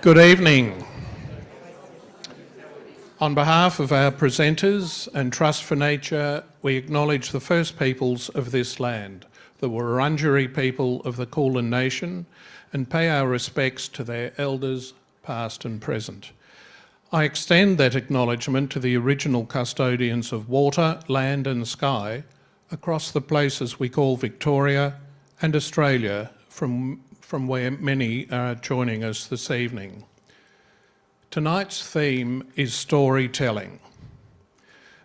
Good evening. On behalf of our presenters and Trust for Nature, we acknowledge the First Peoples of this land, the Wurundjeri people of the Kulin Nation, and pay our respects to their elders, past and present. I extend that acknowledgement to the original custodians of water, land and sky across the places we call Victoria and Australia, from where many are joining us this evening. Tonight's theme is storytelling,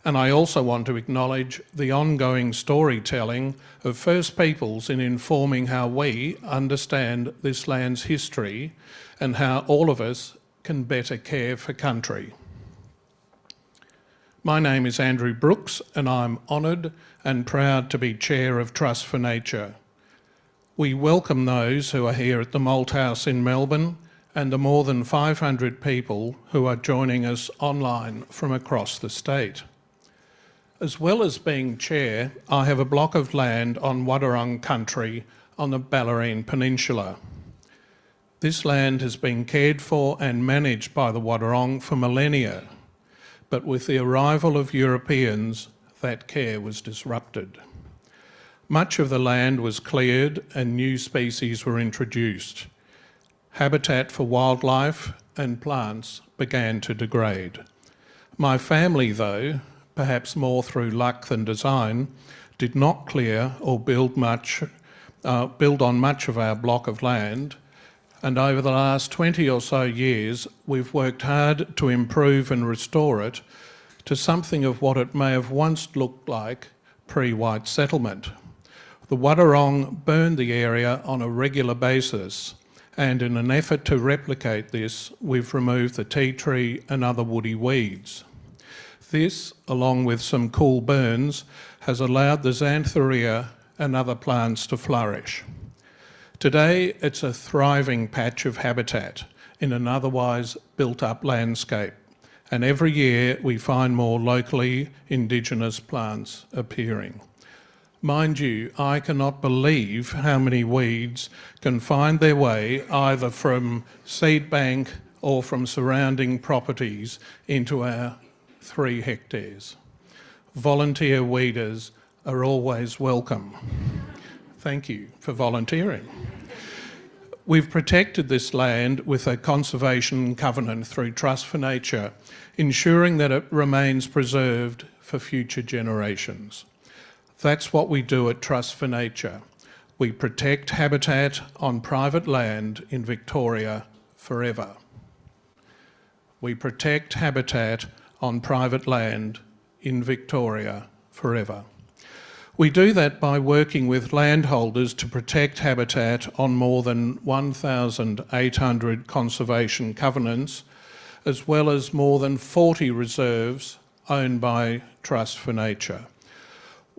and I also want to acknowledge the ongoing storytelling of First Peoples in informing how we understand this land's history and how all of us can better care for country. My name is Andrew Brooks, and I'm honoured and proud to be Chair of Trust for Nature. We welcome those who are here at the Malthouse in Melbourne and the more than 500 people who are joining us online from across the state. As well as being Chair, I have a block of land on Wadawurrung country on the Ballerine Peninsula. This land has been cared for and managed by the Wadawurrung for millennia, but with the arrival of Europeans, that care was disrupted. Much of the land was cleared and new species were introduced. Habitat for wildlife and plants began to degrade. My family, though, perhaps more through luck than design, did not clear or build on much of our block of land, and over the last 20 or so years, we've worked hard to improve and restore it to something of what it may have once looked like pre-white settlement. The Wadawurrung burned the area on a regular basis, and in an effort to replicate this, we've removed the tea tree and other woody weeds. This, along with some cool burns, has allowed the xanthorrhea and other plants to flourish. Today, it's a thriving patch of habitat in an otherwise built-up landscape, and every year we find more locally Indigenous plants appearing. Mind you, I cannot believe how many weeds can find their way either from seed bank or from surrounding properties into our 3 hectares. Volunteer weeders are always welcome. Thank you for volunteering. We've protected this land with a conservation covenant through Trust for Nature, ensuring that it remains preserved for future generations. That's what we do at Trust for Nature. We protect habitat on private land in Victoria forever. We protect habitat on private land in Victoria forever. We do that by working with landholders to protect habitat on more than 1,800 conservation covenants, as well as more than 40 reserves owned by Trust for Nature.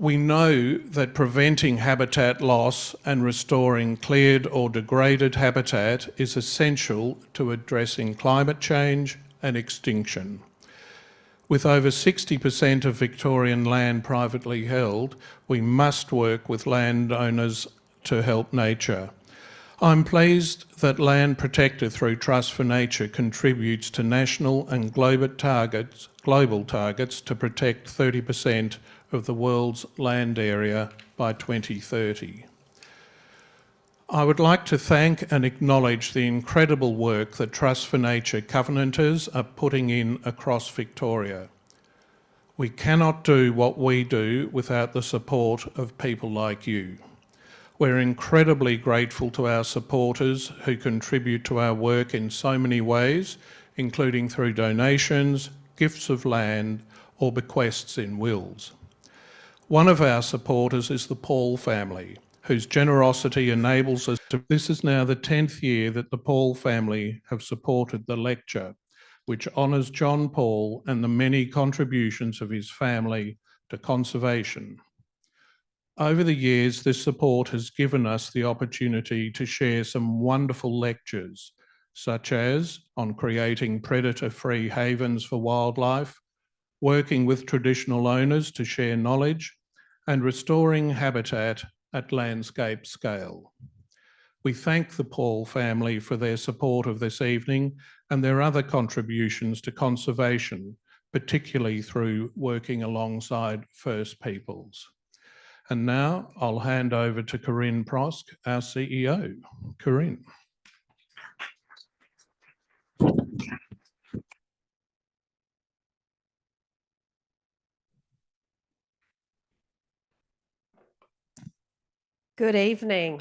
We know that preventing habitat loss and restoring cleared or degraded habitat is essential to addressing climate change and extinction. With over 60% of Victorian land privately held, we must work with landowners to help nature. I'm pleased that Land Protector through Trust for Nature contributes to national and global targets to protect 30% of the world's land area by 2030. I would like to thank and acknowledge the incredible work that Trust for Nature covenanters are putting in across Victoria. We cannot do what we do without the support of people like you. We're incredibly grateful to our supporters who contribute to our work in so many ways, including through donations, gifts of land, or bequests in wills. One of our supporters is the Paul family, whose generosity enables us to... This is now the 10th year that the Paul family have supported the lecture, which honours John Paul and the many contributions of his family to conservation. Over the years, this support has given us the opportunity to share some wonderful lectures, such as on creating predator-free havens for wildlife, working with traditional owners to share knowledge, and restoring habitat at landscape scale. We thank the Paul family for their support of this evening and their other contributions to conservation, particularly through working alongside First Peoples. And now I'll hand over to Corinne Prosk, our CEO. Corinne. Good evening.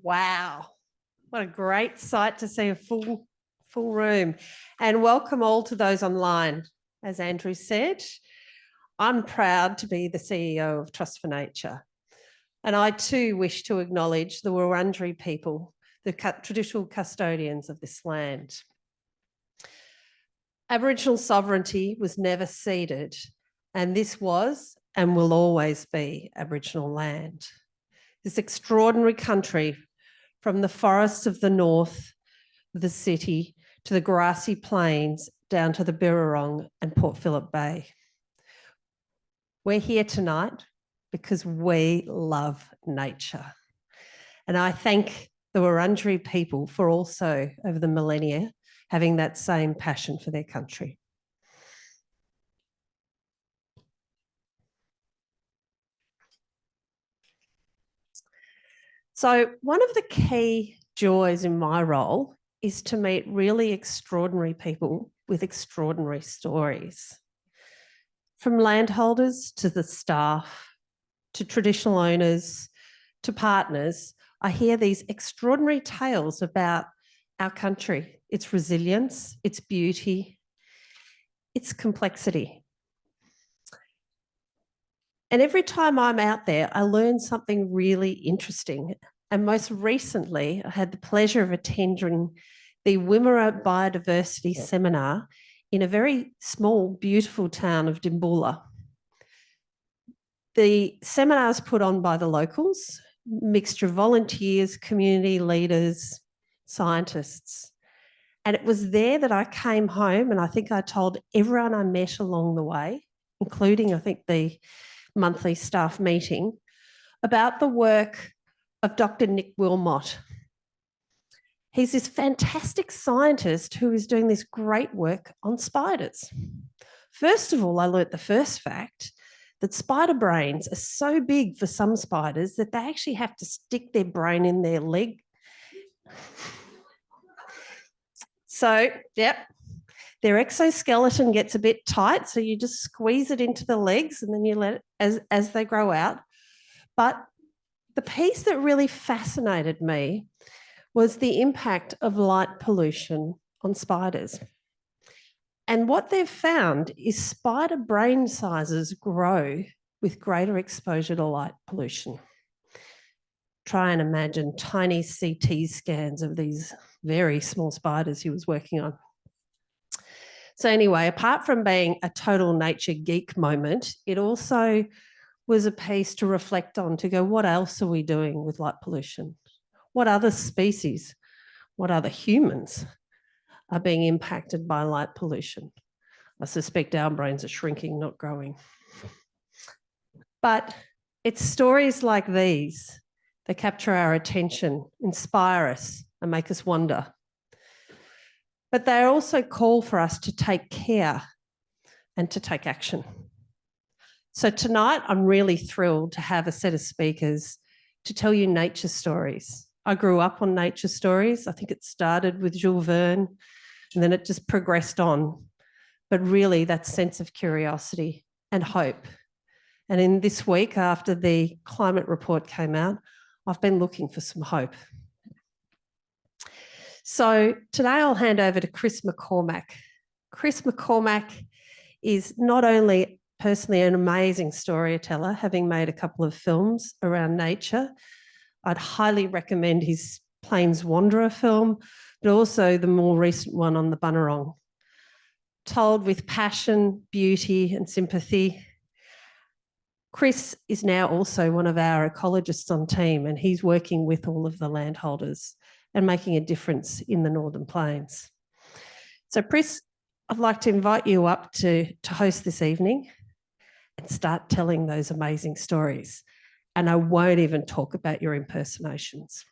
Wow, what a great sight to see a full room. And welcome all to those online. As Andrew said, I'm proud to be the CEO of Trust for Nature. And I too wish to acknowledge the Wurundjeri people, the traditional custodians of this land. Aboriginal sovereignty was never ceded, and this was and will always be Aboriginal land. This extraordinary country, from the forests of the north of the city to the grassy plains down to the Birrarong and Port Phillip Bay. We're here tonight because we love nature. And I thank the Wurundjeri people for also, over the millennia, having that same passion for their country. So one of the key joys in my role is to meet really extraordinary people with extraordinary stories. From landholders to the staff, to traditional owners, to partners, I hear these extraordinary tales about our country, its resilience, its beauty, its complexity. And every time I'm out there, I learn something really interesting. And most recently, I had the pleasure of attending the Wimmera Biodiversity Seminar in a very small, beautiful town of Dimboola. The seminar is put on by the locals, mixture of volunteers, community leaders, scientists. And it was there that I came home, and I think I told everyone I met along the way, including, I think, the monthly staff meeting, about the work of Dr. Nick Wilmot. He's this fantastic scientist who is doing this great work on spiders. First of all, I learnt the first fact that spider brains are so big for some spiders that they actually have to stick their brain in their leg. So, yep, their exoskeleton gets a bit tight, so you just squeeze it into the legs and then you let it as they grow out. But the piece that really fascinated me was the impact of light pollution on spiders. And what they've found is spider brain sizes grow with greater exposure to light pollution. Try and imagine tiny CT scans of these very small spiders he was working on. So anyway, apart from being a total nature geek moment, it also was a piece to reflect on, to go, what else are we doing with light pollution? What other species, what other humans are being impacted by light pollution? I suspect our brains are shrinking, not growing. But it's stories like these that capture our attention, inspire us, and make us wonder. But they also call for us to take care and to take action. So tonight, I'm really thrilled to have a set of speakers to tell you nature stories. I grew up on nature stories. I think it started with Jules Verne, and then it just progressed on. But really, that sense of curiosity and hope. And in this week, after the climate report came out, I've been looking for some hope. So today I'll hand over to Chris McCormack. Chris McCormack is not only personally an amazing storyteller, having made a couple of films around nature. I'd highly recommend his Plains Wanderer film, but also the more recent one on the Bunurong. Told with passion, beauty, and sympathy. Chris is now also one of our ecologists on team, and he's working with all of the landholders and making a difference in the Northern Plains. So Chris, I'd like to invite you up to host this evening and start telling those amazing stories. And I won't even talk about your impersonations.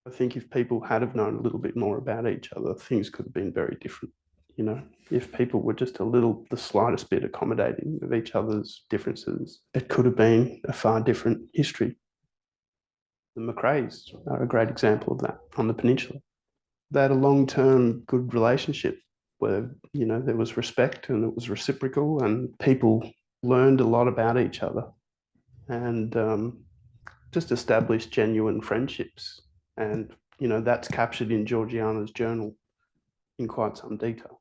I think if people had have known a little bit more about each other, things could have been very different. You know, if people were just the slightest bit accommodating of each other's differences, it could have been a far different history. The Macraes are a great example of that on the peninsula. They had a long-term good relationship where, you know, there was respect and it was reciprocal and people learned a lot about each other and just established genuine friendships. And, you know, that's captured in Georgiana's journal in quite some detail.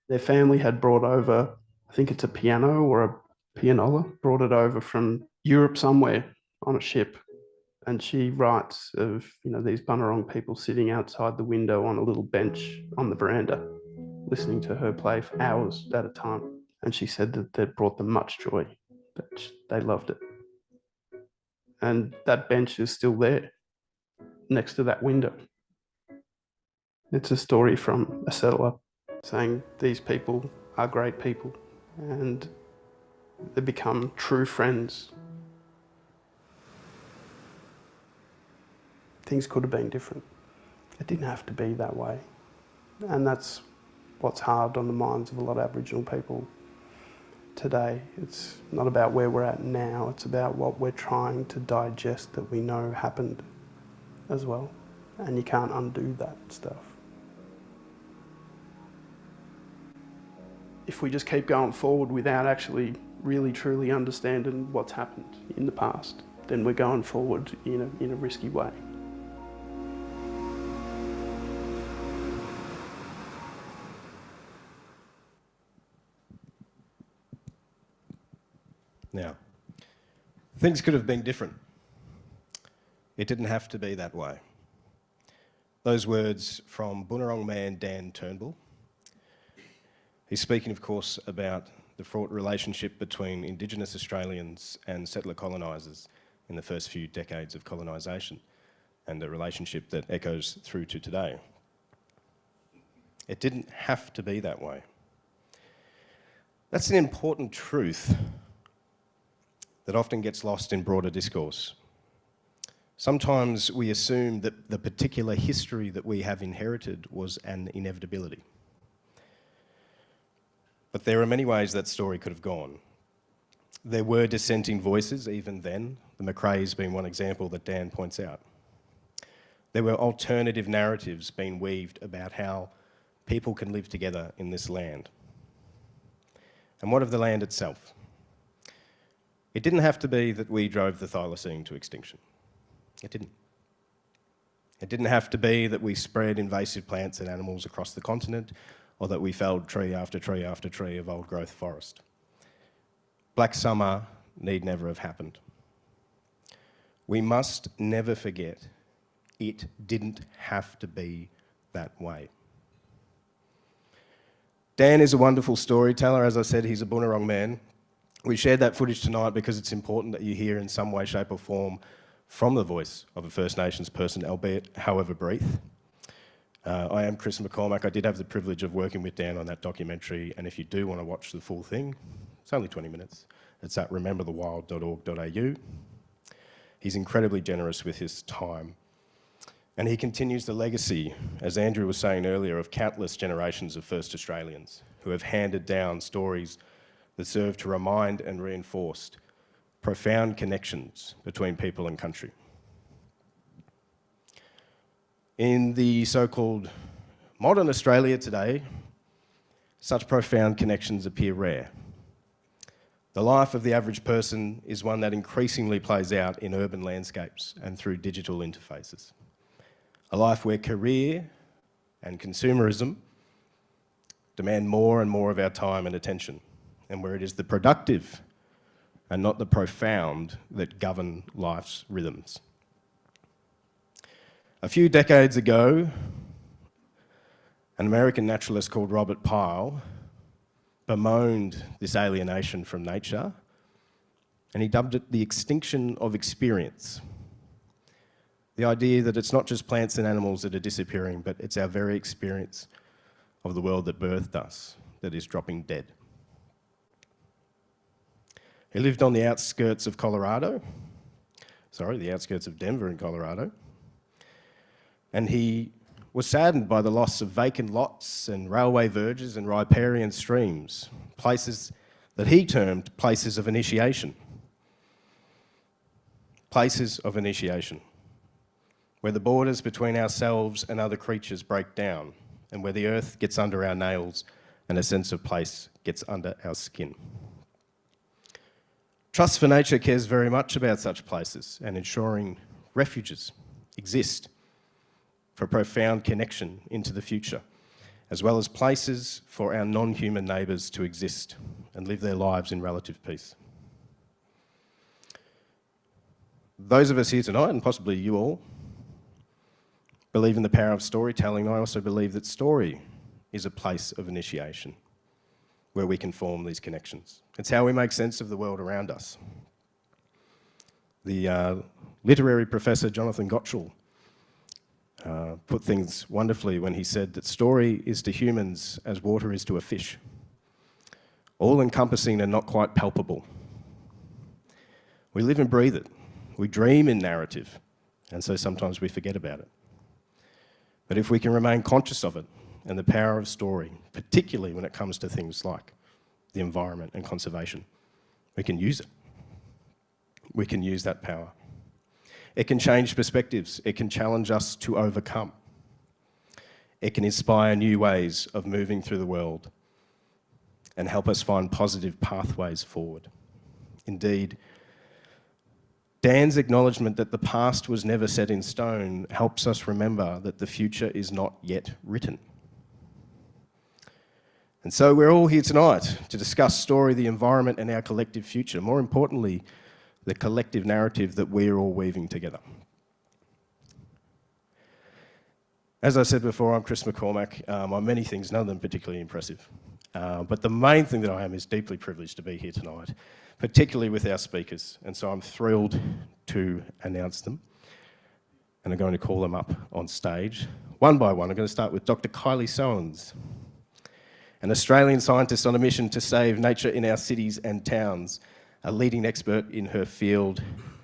Their family had brought over, I think it's a piano or a pianola, brought it over from Europe somewhere on a ship. And she writes of, you know, these Bunurong people sitting outside the window on a little bench on the veranda, listening to her play for hours at a time. And she said that that brought them much joy, that they loved it. And that bench is still there next to that window. It's a story from a settler saying these people are great people and they become true friends. Things could have been different. It didn't have to be that way. And that's what's hard on the minds of a lot of Aboriginal people today. It's not about where we're at now, it's about what we're trying to digest that we know happened as well. And you can't undo that stuff. If we just keep going forward without actually really truly understanding what's happened in the past, then we're going forward in a risky way. Now, things could have been different. It didn't have to be that way. Those words from Bunurong man Dan Turnbull. He's speaking, of course, about the fraught relationship between Indigenous Australians and settler colonisers in the first few decades of colonisation, and a relationship that echoes through to today. It didn't have to be that way. That's an important truth that often gets lost in broader discourse. Sometimes we assume that the particular history that we have inherited was an inevitability. But there are many ways that story could have gone. There were dissenting voices even then, the Macraes being one example that Dan points out. There were alternative narratives being weaved about how people can live together in this land. And what of the land itself? It didn't have to be that we drove the thylacine to extinction. It didn't. It didn't have to be that we spread invasive plants and animals across the continent, or that we felled tree after tree after tree of old growth forest. Black summer need never have happened. We must never forget it didn't have to be that way. Dan is a wonderful storyteller. As I said, he's a Bunurong man. We shared that footage tonight because it's important that you hear in some way, shape or form from the voice of a First Nations person, albeit however brief. I am Chris McCormack. I did have the privilege of working with Dan on that documentary, and if you do want to watch the full thing, it's only 20 minutes. It's at rememberthewild.org.au. He's incredibly generous with his time. And he continues the legacy, as Andrew was saying earlier, of countless generations of First Australians who have handed down stories that serve to remind and reinforce profound connections between people and country. In the so-called modern Australia today, such profound connections appear rare. The life of the average person is one that increasingly plays out in urban landscapes and through digital interfaces. A life where career and consumerism demand more and more of our time and attention, and where it is the productive and not the profound that govern life's rhythms. A few decades ago, an American naturalist called Robert Pyle bemoaned this alienation from nature, and he dubbed it the extinction of experience. The idea that it's not just plants and animals that are disappearing, but it's our very experience of the world that birthed us that is dropping dead. He lived on the outskirts of the outskirts of Denver in Colorado. And he was saddened by the loss of vacant lots and railway verges and riparian streams, places that he termed places of initiation. Places of initiation, where the borders between ourselves and other creatures break down, and where the earth gets under our nails and a sense of place gets under our skin. Trust for Nature cares very much about such places and ensuring refuges exist for profound connection into the future, as well as places for our non-human neighbours to exist and live their lives in relative peace. Those of us here tonight, and possibly you all, believe in the power of storytelling. I also believe that story is a place of initiation where we can form these connections. It's how we make sense of the world around us. The literary professor Jonathan Gottschall put things wonderfully when he said that story is to humans as water is to a fish, all-encompassing and not quite palpable. We live and breathe it. We dream in narrative, and so sometimes we forget about it. But if we can remain conscious of it and the power of story, particularly when it comes to things like the environment and conservation, we can use it. We can use that power. It can change perspectives. It can challenge us to overcome. It can inspire new ways of moving through the world and help us find positive pathways forward. Indeed, Dan's acknowledgement that the past was never set in stone helps us remember that the future is not yet written. And so we're all here tonight to discuss story, the environment, and our collective future. More importantly, the collective narrative that we're all weaving together. As I said before, I'm Chris McCormack. I'm many things, none of them particularly impressive. But the main thing that I am is deeply privileged to be here tonight, particularly with our speakers. And so I'm thrilled to announce them. And I'm going to call them up on stage. One by one, I'm going to start with Dr. Kylie Soanes, an Australian scientist on a mission to save nature in our cities and towns, a leading expert in her field.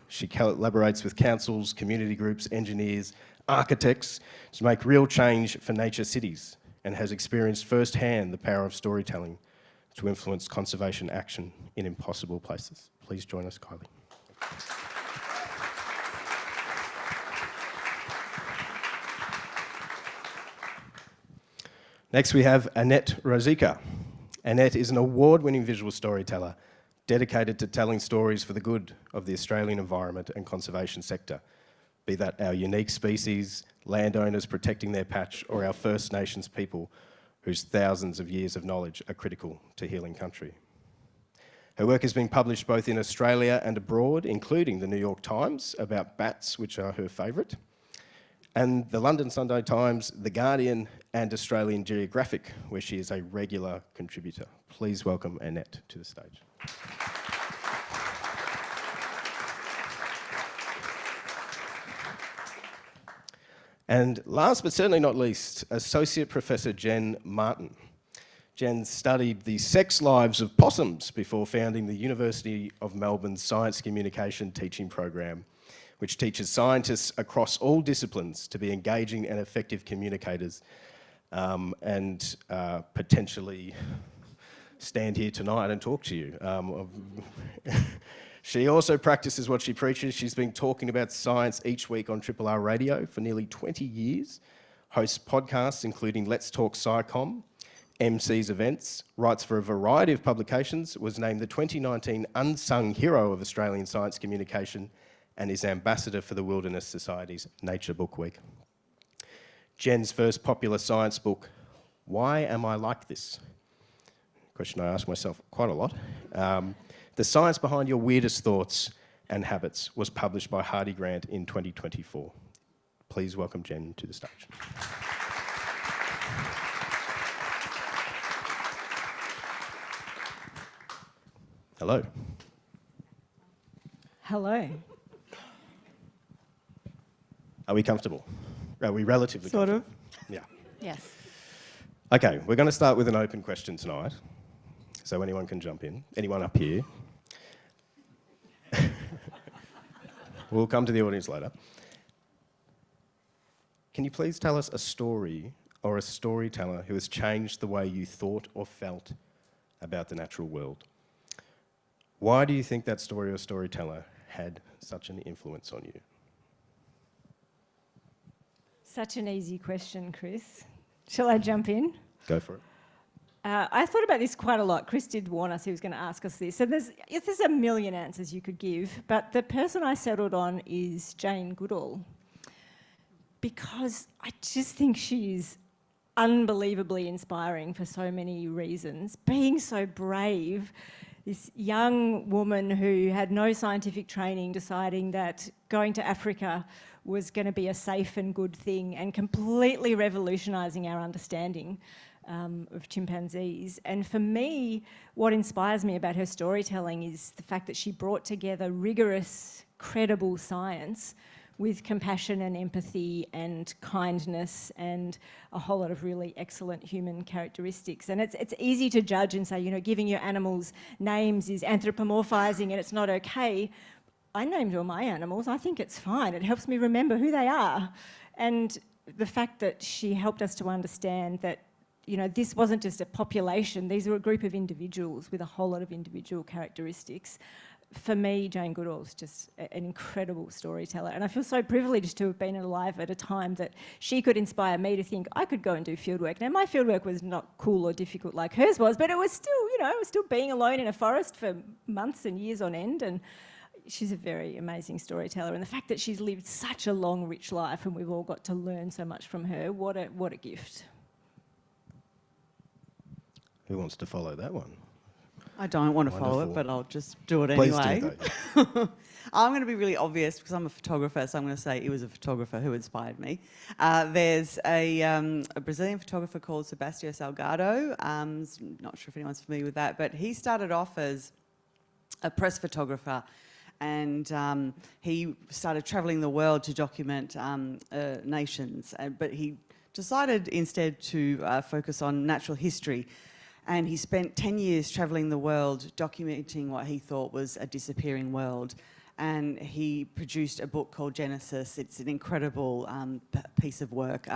She collaborates with councils, community groups, engineers, architects to make real change for nature cities and has experienced firsthand the power of storytelling to influence conservation action in impossible places. Please join us, Kylie. Next we have Annette Rosica. Annette is an award-winning visual storyteller dedicated to telling stories for the good of the Australian environment and conservation sector, be that our unique species, landowners protecting their patch, or our First Nations people whose thousands of years of knowledge are critical to healing country. Her work has been published both in Australia and abroad, including the New York Times about bats, which are her favourite, and the London Sunday Times, The Guardian, and Australian Geographic, where she is a regular contributor. Please welcome Annette to the stage. And last but certainly not least, Associate Professor Jen Martin. Jen studied the sex lives of possums before founding the University of Melbourne's Science Communication Teaching Program, which teaches scientists across all disciplines to be engaging and effective communicators and potentially stand here tonight and talk to you. She also practices what she preaches. She's been talking about science each week on Triple R Radio for nearly 20 years, hosts podcasts including Let's Talk SciComm, MCs events, writes for a variety of publications, was named the 2019 Unsung Hero of Australian Science Communication, and is ambassador for the Wilderness Society's Nature Book Week. Jen's first popular science book, Why Am I Like This? Question I ask myself quite a lot. The Science Behind Your Weirdest Thoughts and Habits was published by Hardy Grant in 2024. Please welcome Jen to the stage. Hello. Hello. Are we comfortable? Are we relatively Sort of. comfortable? Yeah. Yes. Okay, we're going to start with an open question tonight, so anyone can jump in. Anyone up here? We'll come to the audience later. Can you please tell us a story or a storyteller who has changed the way you thought or felt about the natural world? Why do you think that story or storyteller had such an influence on you? Such an easy question, Chris. Shall I jump in? Go for it. I thought about this quite a lot. Chris did warn us he was going to ask us this. So there's a million answers you could give, but the person I settled on is Jane Goodall, because I just think she is unbelievably inspiring for so many reasons. Being so brave, this young woman who had no scientific training deciding that going to Africa was going to be a safe and good thing, and completely revolutionising our understanding of chimpanzees. And for me, what inspires me about her storytelling is the fact that she brought together rigorous, credible science with compassion and empathy and kindness and a whole lot of really excellent human characteristics. And it's easy to judge and say, you know, giving your animals names is anthropomorphizing and it's not okay. I named all my animals. I think it's fine. It helps me remember who they are. And the fact that she helped us to understand that, you know, this wasn't just a population. These were a group of individuals with a whole lot of individual characteristics. For me, Jane Goodall is just an incredible storyteller. And I feel so privileged to have been alive at a time that she could inspire me to think I could go and do fieldwork. Now, my fieldwork was not cool or difficult like hers was, but it was still, you know, it was still being alone in a forest for months and years on end. And she's a very amazing storyteller. And the fact that she's lived such a long, rich life and we've all got to learn so much from her, what a gift. Who wants to follow that one? I don't want to follow it, Wonderful. but I'll just do it Please anyway. do that. I'm going to be really obvious because I'm a photographer, so I'm going to say it was a photographer who inspired me. There's a Brazilian photographer called Sebastião Salgado. Not sure if anyone's familiar with that, but he started off as a press photographer, and he started travelling the world to document nations. But he decided instead to focus on natural history. And he spent 10 years travelling the world documenting what he thought was a disappearing world. And he produced a book called Genesis. It's an incredible piece of work.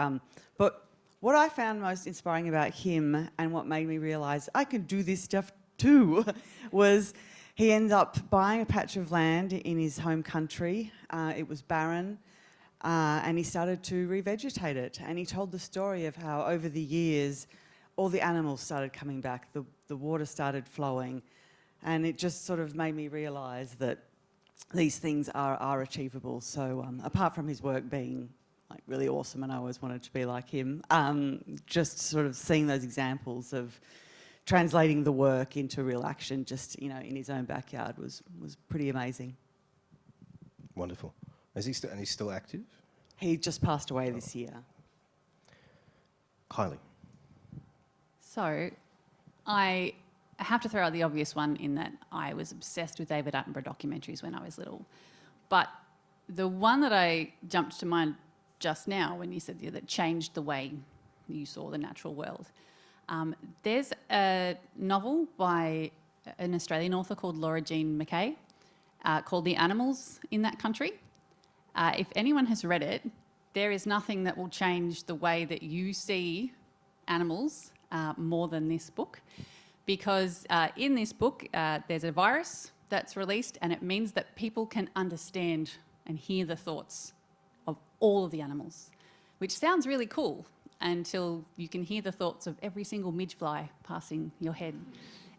But what I found most inspiring about him and what made me realise I could do this stuff too was he ended up buying a patch of land in his home country. It was barren. And he started to revegetate it. And he told the story of how over the years all the animals started coming back, the water started flowing, and it just sort of made me realise that these things are achievable. So apart from his work being like really awesome, and I always wanted to be like him, just sort of seeing those examples of translating the work into real action just, you know, in his own backyard was pretty amazing. Wonderful. Is he and he's still active? He just passed away this year. Kylie. So, I have to throw out the obvious one in that I was obsessed with David Attenborough documentaries when I was little. But the one that I jumped to mind just now when you said that changed the way you saw the natural world. There's a novel by an Australian author called Laura Jean McKay called The Animals in That Country. If anyone has read it, there is nothing that will change the way that you see animals more than this book, because in this book there's a virus that's released, and it means that people can understand and hear the thoughts of all of the animals, which sounds really cool until you can hear the thoughts of every single midgefly passing your head,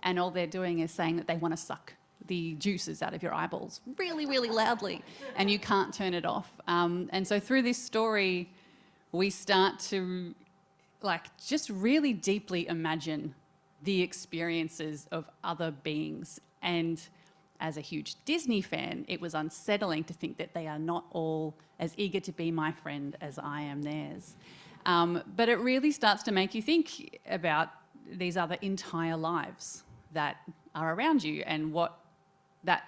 and all they're doing is saying that they want to suck the juices out of your eyeballs really, really loudly, and you can't turn it off. And so through this story, we start to just really deeply imagine the experiences of other beings. And as a huge Disney fan, it was unsettling to think that they are not all as eager to be my friend as I am theirs. But it really starts to make you think about these other entire lives that are around you and what that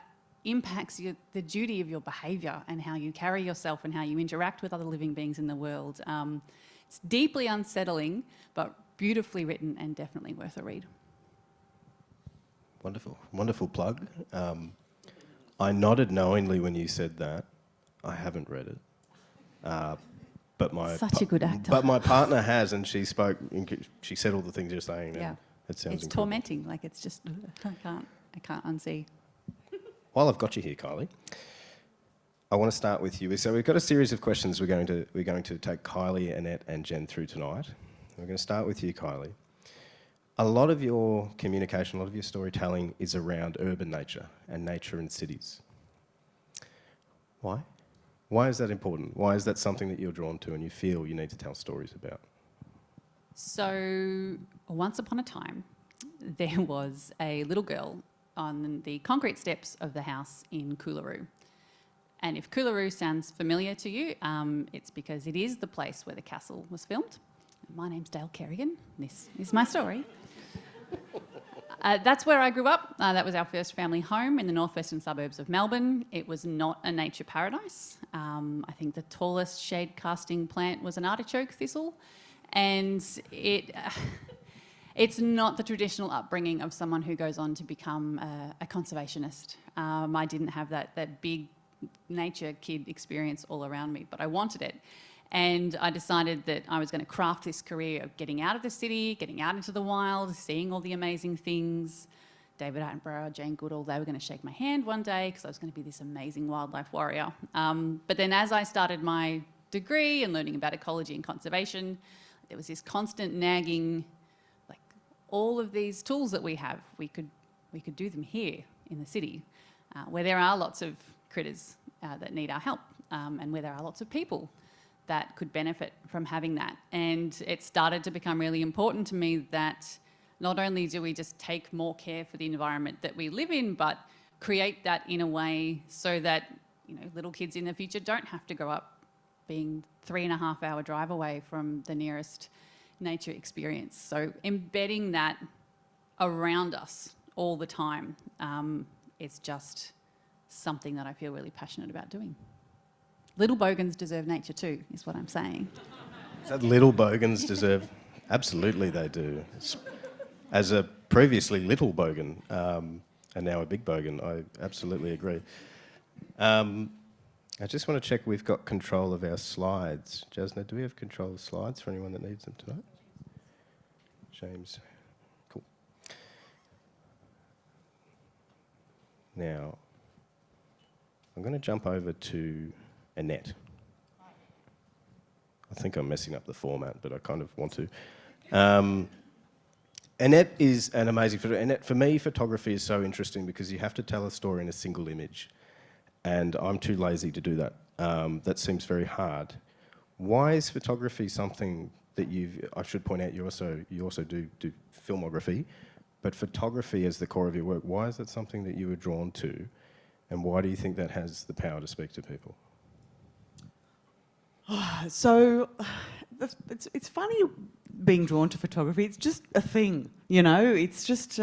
impacts the duty of your behaviour and how you carry yourself and how you interact with other living beings in the world. It's deeply unsettling, but beautifully written and definitely worth a read. Wonderful, wonderful plug. I nodded knowingly when you said that. I haven't read it, but Such a good actor. But my partner has, and she spoke. She said all the things you're saying. Yeah, and it sounds it's incredible. tormenting. Like it's just I can't unsee. While I've got you here, Kylie, I want to start with you. So we've got a series of questions we're going to take Kylie, Annette, and Jen through tonight. We're going to start with you, Kylie. A lot of your communication, a lot of your storytelling is around urban nature and nature in cities. Why? Why is that important? Why is that something that you're drawn to and you feel you need to tell stories about? So once upon a time, there was a little girl on the concrete steps of the house in Coolaroo. And if Coolaroo sounds familiar to you, it's because it is the place where the castle was filmed. My name's Dale Kerrigan. This is my story. That's where I grew up. That was our first family home in the northwestern suburbs of Melbourne. It was not a nature paradise. I think the tallest shade casting plant was an artichoke thistle. And it's not the traditional upbringing of someone who goes on to become a conservationist. I didn't have that big nature kid experience all around me, but I wanted it. And I decided that I was going to craft this career of getting out of the city, getting out into the wild, seeing all the amazing things. David Attenborough, Jane Goodall, they were going to shake my hand one day because I was going to be this amazing wildlife warrior. But then as I started my degree and learning about ecology and conservation, there was this constant nagging, like all of these tools that we have, we could do them here in the city, where there are lots of critters that need our help, and where there are lots of people that could benefit from having that. And it started to become really important to me that not only do we just take more care for the environment that we live in, but create that in a way so that, you know, little kids in the future don't have to grow up being 3.5 hour drive away from the nearest nature experience. So embedding that around us all the time, it's just something that I feel really passionate about doing. Little bogans deserve nature too, is what I'm saying. That little bogans deserve... Absolutely they do. As a previously little bogan, and now a big bogan, I absolutely agree. I just want to check we've got control of our slides. Jasna, do we have control of slides for anyone that needs them tonight? James, cool. Now, I'm going to jump over to Annette. I think I'm messing up the format, but I kind of want to. Annette is an amazing photographer. Annette, for me, photography is so interesting because you have to tell a story in a single image, and I'm too lazy to do that. That seems very hard. Why is photography something that I should point out, you also do filmography, but photography as the core of your work, why is that something that you were drawn to, and why do you think that has the power to speak to people? So it's funny being drawn to photography. It's just a thing, you know. It's just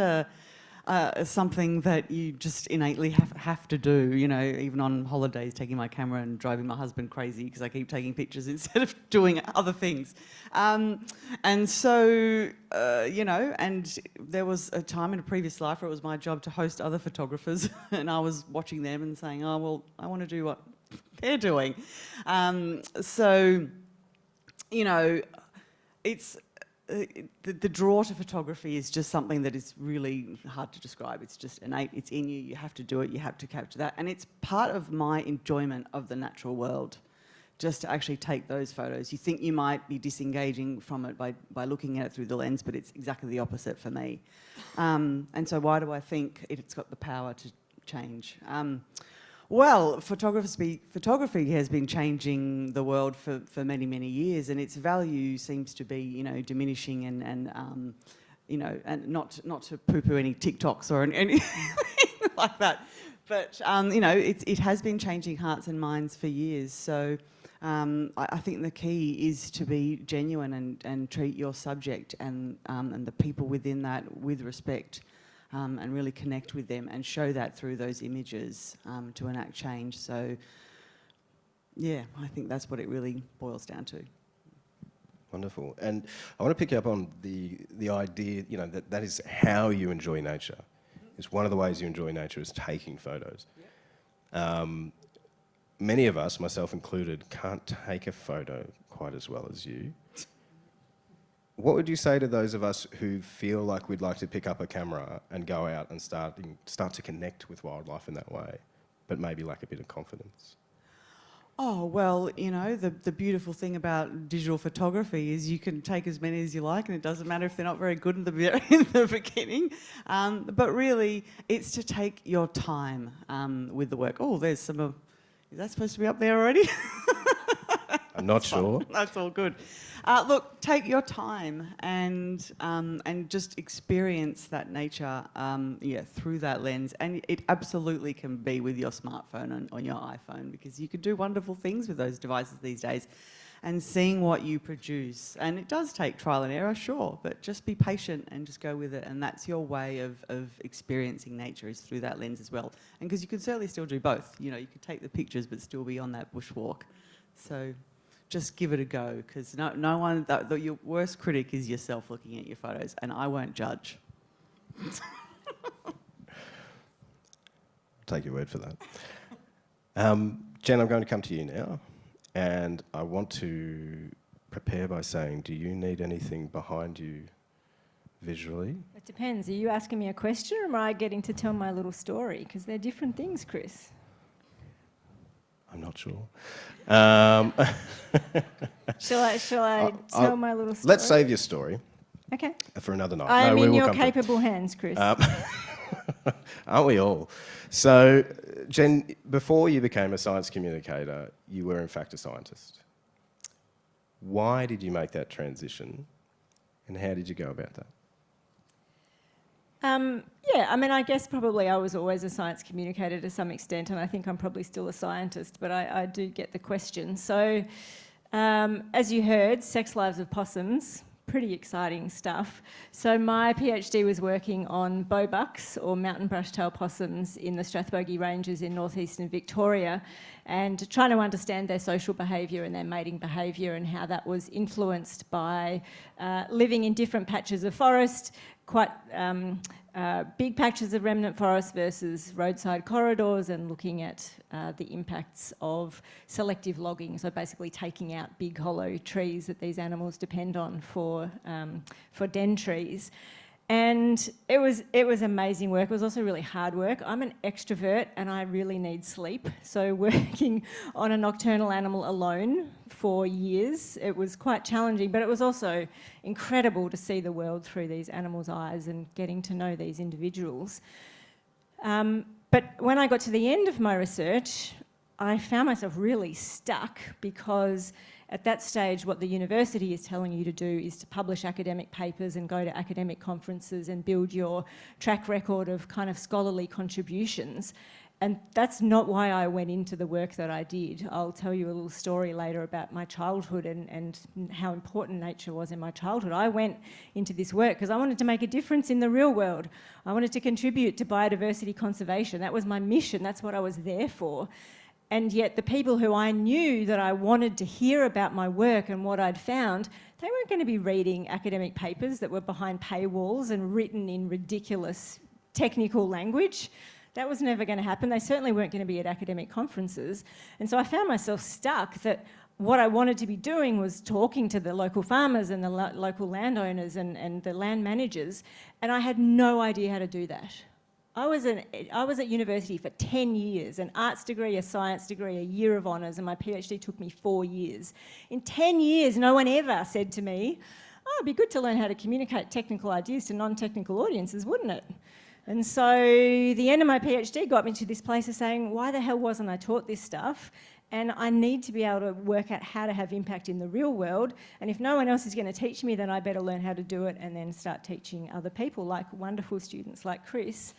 something that you just innately have to do, you know, even on holidays, taking my camera and driving my husband crazy because I keep taking pictures instead of doing other things. And so, you know, and there was a time in a previous life where it was my job to host other photographers and I was watching them and saying, oh, well, I want to do what they're doing. So, you know, it's... The draw to photography is just something that is really hard to describe. It's just innate, it's in you, you have to do it, you have to capture that. And it's part of my enjoyment of the natural world, just to actually take those photos. You think you might be disengaging from it by looking at it through the lens, but it's exactly the opposite for me. And so why do I think it's got the power to change? Well, photography has been changing the world for many, many years, and its value seems to be, you know, diminishing and you know, and not to poo-poo any TikToks or anything like that, but you know, it has been changing hearts and minds for years. So I think the key is to be genuine and treat your subject and the people within that with respect. and really connect with them and show that through those images to enact change. So, yeah, I think that's what it really boils down to. Wonderful. And I want to pick up on the idea, you know, that is how you enjoy nature. It's one of the ways you enjoy nature is taking photos. Many of us, myself included, can't take a photo quite as well as you. What would you say to those of us who feel like we'd like to pick up a camera and go out and start to connect with wildlife in that way, but maybe lack a bit of confidence? Oh, well, you know, the beautiful thing about digital photography is you can take as many as you like, and it doesn't matter if they're not very good in the beginning. But really, it's to take your time with the work. Oh, there's some of... Is that supposed to be up there already? I'm not sure. That's all good. Look, take your time and just experience that nature, through that lens. And it absolutely can be with your smartphone on your iPhone, because you can do wonderful things with those devices these days. And seeing what you produce, and it does take trial and error, sure, but just be patient and just go with it. And that's your way of experiencing nature, is through that lens as well. And because you can certainly still do both. You know, you could take the pictures but still be on that bushwalk. So just give it a go, because no one, your worst critic is yourself looking at your photos, and I won't judge. Take your word for that. Jen, I'm going to come to you now, and I want to prepare by saying, do you need anything behind you visually? It depends. Are you asking me a question, or am I getting to tell my little story? Because they're different things, Chris. I'm not sure. Shall I tell my little story? Let's save your story. Okay. For another night. I am we in will your come capable hands, Chris. Aren't we all? So, Jen, before you became a science communicator, you were in fact a scientist. Why did you make that transition, and how did you go about that? Yeah, I mean, I guess probably I was always a science communicator to some extent, and I think I'm probably still a scientist, but I do get the question. So, as you heard, Sex Lives of Possums, pretty exciting stuff. So my PhD was working on bowbucks, or mountain brush-tail possums, in the Strathbogie Ranges in northeastern Victoria, and trying to understand their social behaviour and their mating behaviour, and how that was influenced by living in different patches of forest, quite big patches of remnant forest versus roadside corridors, and looking at the impacts of selective logging, so basically taking out big hollow trees that these animals depend on for den trees. And it was amazing work. It was also really hard work. I'm an extrovert and I really need sleep. So working on a nocturnal animal alone for years, it was quite challenging, but it was also incredible to see the world through these animals' eyes and getting to know these individuals. But when I got to the end of my research, I found myself really stuck, because at that stage, what the university is telling you to do is to publish academic papers and go to academic conferences and build your track record of kind of scholarly contributions. And that's not why I went into the work that I did. I'll tell you a little story later about my childhood and how important nature was in my childhood. I went into this work because I wanted to make a difference in the real world. I wanted to contribute to biodiversity conservation. That was my mission. That's what I was there for. And yet the people who I knew that I wanted to hear about my work and what I'd found, they weren't going to be reading academic papers that were behind paywalls and written in ridiculous technical language. That was never going to happen. They certainly weren't going to be at academic conferences. And so I found myself stuck, that what I wanted to be doing was talking to the local farmers and the local landowners and the land managers, and I had no idea how to do that. I was at university for 10 years, an arts degree, a science degree, a year of honours, and my PhD took me 4 years. In 10 years, no one ever said to me, oh, it'd be good to learn how to communicate technical ideas to non-technical audiences, wouldn't it? And so the end of my PhD got me to this place of saying, why the hell wasn't I taught this stuff? And I need to be able to work out how to have impact in the real world. And if no one else is going to teach me, then I better learn how to do it and then start teaching other people, like wonderful students like Chris.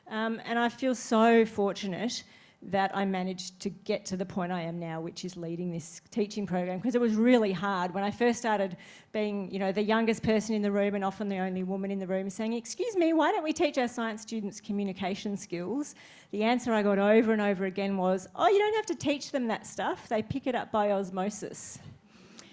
And I feel so fortunate that I managed to get to the point I am now, which is leading this teaching program, because it was really hard. When I first started being, you know, the youngest person in the room and often the only woman in the room, saying, excuse me, why don't we teach our science students communication skills? The answer I got over and over again was, oh, you don't have to teach them that stuff. They pick it up by osmosis.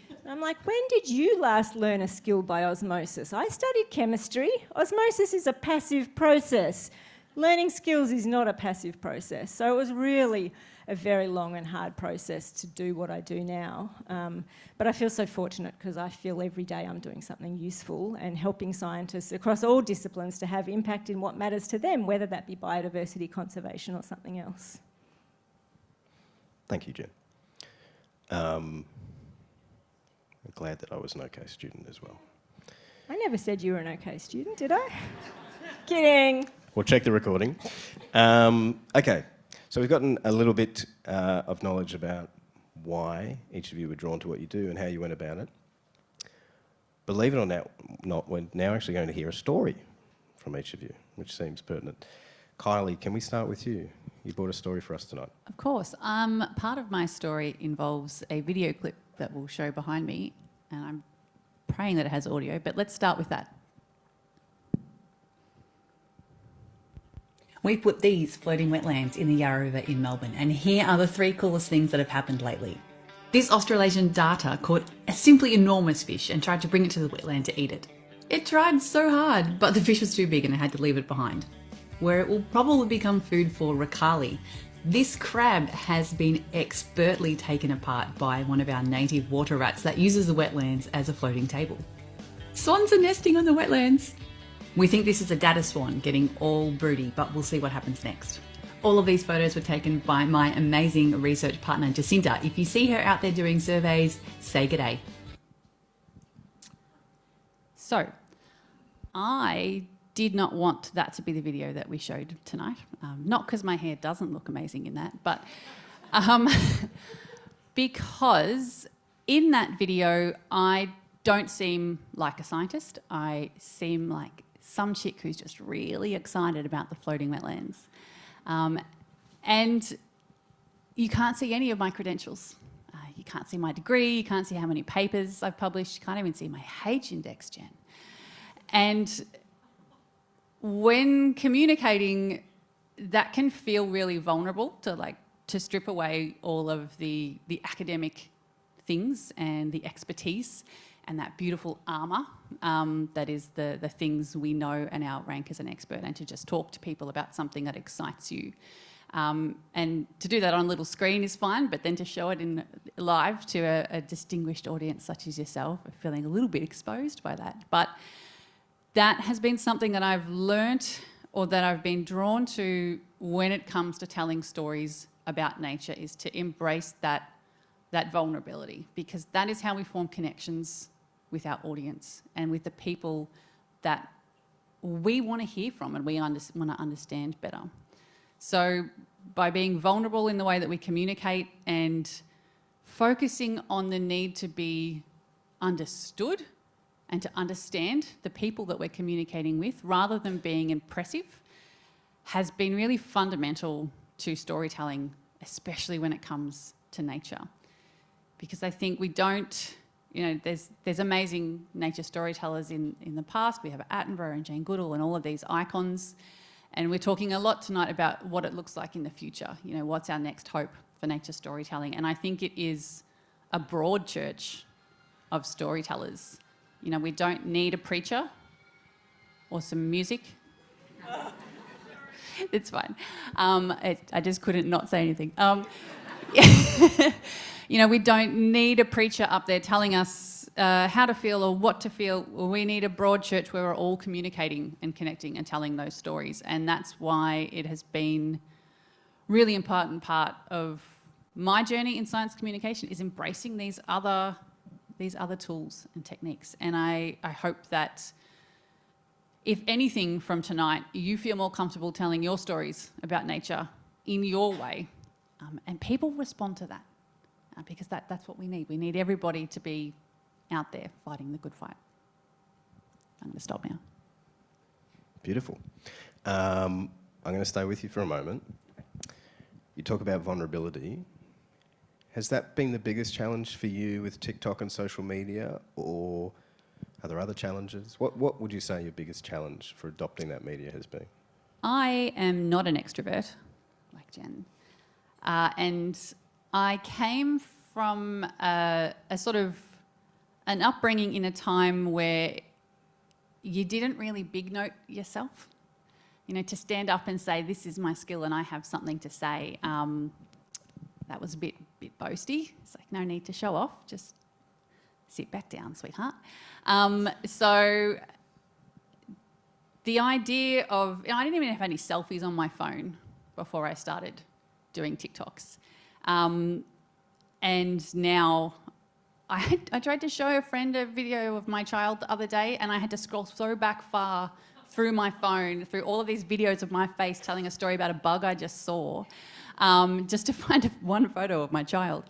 And I'm like, when did you last learn a skill by osmosis? I studied chemistry. Osmosis is a passive process. Learning skills is not a passive process. So it was really a very long and hard process to do what I do now. But I feel so fortunate because I feel every day I'm doing something useful and helping scientists across all disciplines to have impact in what matters to them, whether that be biodiversity, conservation or something else. Thank you, Jen. I'm glad that I was an okay student as well. I never said you were an okay student, did I? Kidding. We'll check the recording. Okay, so we've gotten a little bit of knowledge about why each of you were drawn to what you do and how you went about it. Believe it or not, we're now actually going to hear a story from each of you, which seems pertinent. Kylie, can we start with you? You brought a story for us tonight. Of course. Part of my story involves a video clip that we'll show behind me, and I'm praying that it has audio, but let's start with that. We put these floating wetlands in the Yarra River in Melbourne, and here are the 3 coolest things that have happened lately. This Australasian darter caught a simply enormous fish and tried to bring it to the wetland to eat it. It tried so hard, but the fish was too big and it had to leave it behind. Where it will probably become food for Rakali, this crab has been expertly taken apart by one of our native water rats that uses the wetlands as a floating table. Swans are nesting on the wetlands. We think this is a data swan getting all broody, but we'll see what happens next. All of these photos were taken by my amazing research partner, Jacinta. If you see her out there doing surveys, say g'day. So, I did not want that to be the video that we showed tonight. Not because my hair doesn't look amazing in that, but because in that video, I don't seem like a scientist. I seem like some chick who's just really excited about the floating wetlands. And you can't see any of my credentials. You can't see my degree, you can't see how many papers I've published, you can't even see my H index, Jen. And when communicating, that can feel really vulnerable to strip away all of the academic things and the expertise and that beautiful armour that is the things we know and our rank as an expert, and to just talk to people about something that excites you. And to do that on a little screen is fine, but then to show it in live to a distinguished audience such as yourself, I'm feeling a little bit exposed by that. But that has been something that I've learnt, or that I've been drawn to when it comes to telling stories about nature, is to embrace that vulnerability, because that is how we form connections with our audience and with the people that we want to hear from and we want to understand better. So by being vulnerable in the way that we communicate and focusing on the need to be understood and to understand the people that we're communicating with rather than being impressive, has been really fundamental to storytelling, especially when it comes to nature. Because I think we don't, there's amazing nature storytellers in the past. We have Attenborough and Jane Goodall and all of these icons. And we're talking a lot tonight about what it looks like in the future. What's our next hope for nature storytelling? And I think it is a broad church of storytellers. We don't need a preacher or some music. It's fine. I just couldn't not say anything. We don't need a preacher up there telling us how to feel or what to feel. We need a broad church where we're all communicating and connecting and telling those stories. And that's why it has been really important part of my journey in science communication, is embracing these other tools and techniques. And I hope that, if anything from tonight, you feel more comfortable telling your stories about nature in your way, and people respond to that, because that's what we need. We need everybody to be out there fighting the good fight. I'm going to stop now. Beautiful. I'm going to stay with you for a moment. You talk about vulnerability. Has that been the biggest challenge for you with TikTok and social media, or are there other challenges? What would you say your biggest challenge for adopting that media has been? I am not an extrovert, like Jen. And I came from a sort of an upbringing in a time where you didn't really big note yourself. You know, to stand up and say, this is my skill and I have something to say, that was a bit boasty. It's like, no need to show off, just sit back down, sweetheart. So the idea of, I didn't even have any selfies on my phone before I started doing TikToks. And now I tried to show a friend a video of my child the other day, and I had to scroll so back far through my phone, through all of these videos of my face telling a story about a bug I just saw, just to find one photo of my child.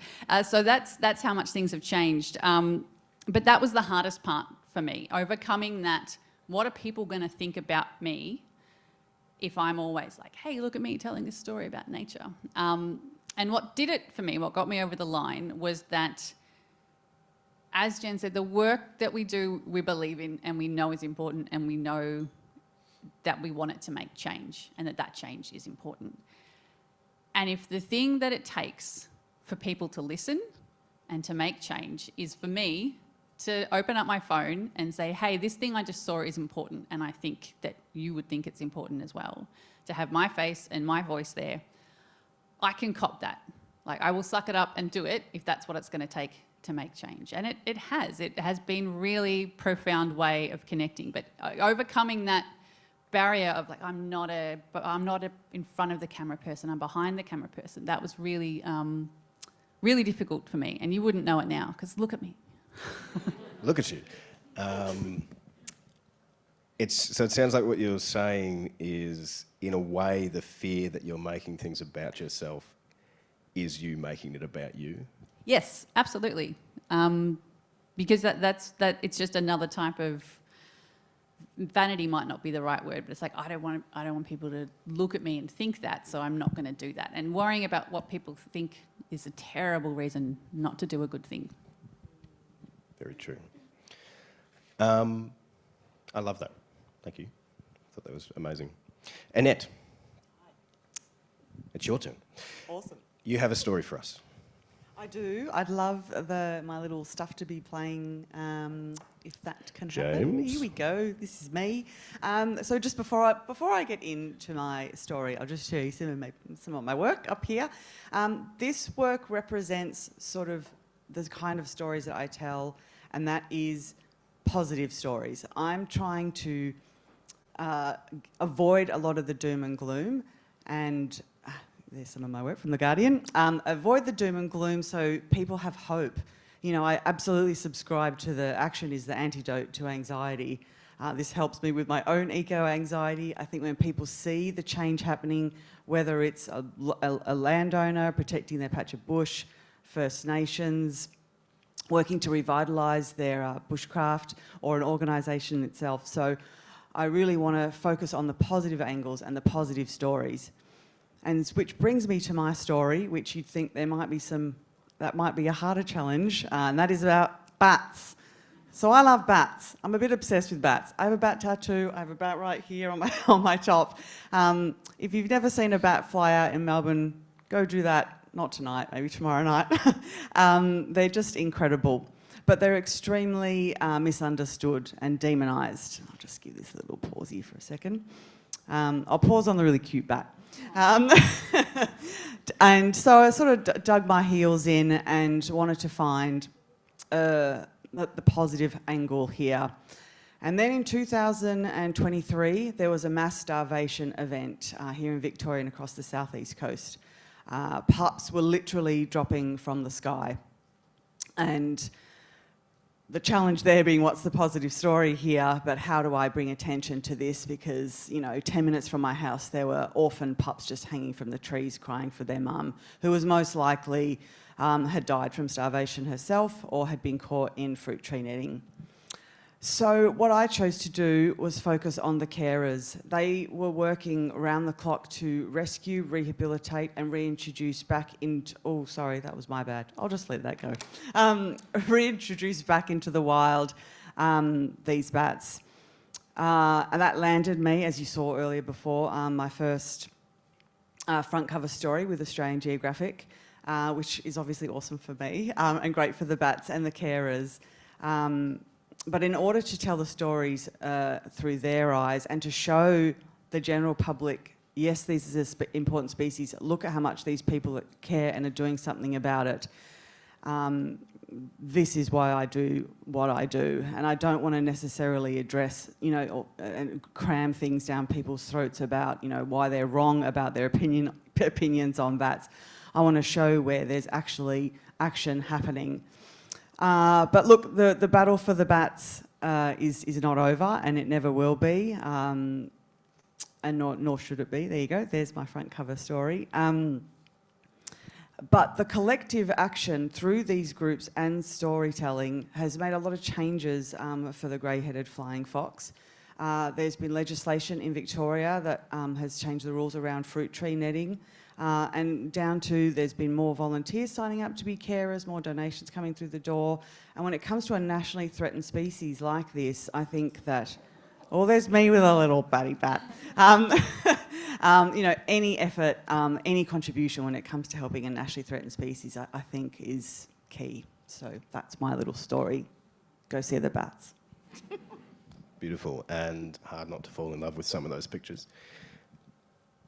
So that's how much things have changed. But that was the hardest part for me, overcoming that. What are people going to think about me if I'm always like, hey, look at me telling this story about nature? And what did it for me, what got me over the line, was that, as Jen said, the work that we do, we believe in and we know is important, and we know that we want it to make change, and that change is important. And if the thing that it takes for people to listen and to make change is for me to open up my phone and say, hey, this thing I just saw is important, and I think that you would think it's important as well, to have my face and my voice there, I can cop that. Like, I will suck it up and do it if that's what it's going to take to make change. And it has been really profound way of connecting, but overcoming that barrier of like, I'm not in front of the camera person, I'm behind the camera person. That was really, really difficult for me. And you wouldn't know it now, because look at me. Look at you. So it sounds like what you're saying is, in a way, the fear that you're making things about yourself is you making it about you. Yes, absolutely. Because it's just another type of vanity. Might not be the right word, but it's like, I don't want people to look at me and think that, so I'm not going to do that. And worrying about what people think is a terrible reason not to do a good thing. Very true. I love that. Thank you. I thought that was amazing. Annette, it's your turn. Awesome. You have a story for us. I do. I'd love my little stuff to be playing, if that can happen. James. Here we go. This is me. So just before I get into my story, I'll just show you some of my work up here. This work represents sort of the kind of stories that I tell, and that is positive stories. I'm trying to avoid a lot of the doom and gloom, and there's some of my work from The Guardian. Avoid the doom and gloom so people have hope. You know, I absolutely subscribe to the action is the antidote to anxiety. This helps me with my own eco-anxiety. I think when people see the change happening, whether it's a landowner protecting their patch of bush, First Nations, working to revitalise their bushcraft, or an organisation itself. So I really want to focus on the positive angles and the positive stories. And which brings me to my story, which you'd think that might be a harder challenge, and that is about bats. So I love bats. I'm a bit obsessed with bats. I have a bat tattoo. I have a bat right here on my top. If you've never seen a bat fly out in Melbourne, go do that. Not tonight, maybe tomorrow night. They're just incredible. But they're extremely misunderstood and demonised. I'll just give this a little pause here for a second. I'll pause on the really cute bat. And so I sort of dug my heels in and wanted to find the positive angle here. And then in 2023, there was a mass starvation event here in Victoria and across the southeast coast. Pups were literally dropping from the sky. And the challenge there being, what's the positive story here, but how do I bring attention to this? Because, you know, 10 minutes from my house, there were orphan pups just hanging from the trees crying for their mum, who was most likely had died from starvation herself or had been caught in fruit tree netting. So what I chose to do was focus on the carers. They were working around the clock to rescue, rehabilitate and reintroduce back into... Oh, sorry, that was my bad. I'll just let that go. Reintroduce back into the wild these bats. And that landed me, as you saw earlier before, my first front cover story with Australian Geographic, which is obviously awesome for me and great for the bats and the carers. But in order to tell the stories through their eyes and to show the general public, yes, these are important species, look at how much these people care and are doing something about it. This is why I do what I do. And I don't want to necessarily address, and cram things down people's throats about, why they're wrong about their opinions on bats. I want to show where there's actually action happening. But look, the battle for the bats is not over, and it never will be, and nor should it be. There you go. There's my front cover story. But the collective action through these groups and storytelling has made a lot of changes for the grey-headed flying fox. There's been legislation in Victoria that has changed the rules around fruit tree netting. And down to there's been more volunteers signing up to be carers, more donations coming through the door. And when it comes to a nationally threatened species like this, I think that, oh, there's me with a little batty bat. Any effort, any contribution when it comes to helping a nationally threatened species, I think is key. So that's my little story. Go see the bats. Beautiful, and hard not to fall in love with some of those pictures.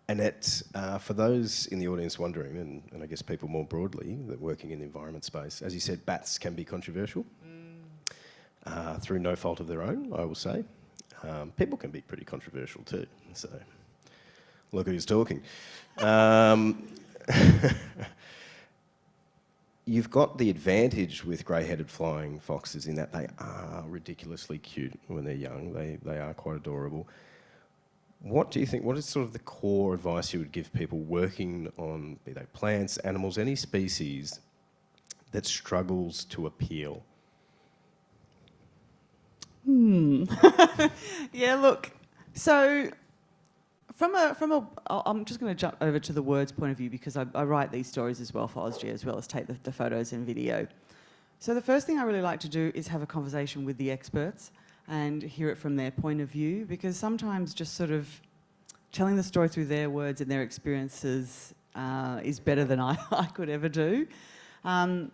Annette, for those in the audience wondering, and I guess people more broadly that working in the environment space, as you said, bats can be controversial through no fault of their own, I will say. People can be pretty controversial too, so look who's talking. You've got the advantage with grey-headed flying foxes in that they are ridiculously cute when they're young. They are quite adorable. What do you think, what is sort of the core advice you would give people working on, be they plants, animals, any species that struggles to appeal? Yeah, look, so I'm just going to jump over to the words point of view because I write these stories as well for Ausgie, as well as take the photos and video. So the first thing I really like to do is have a conversation with the experts and hear it from their point of view, because sometimes just sort of telling the story through their words and their experiences is better than I could ever do. And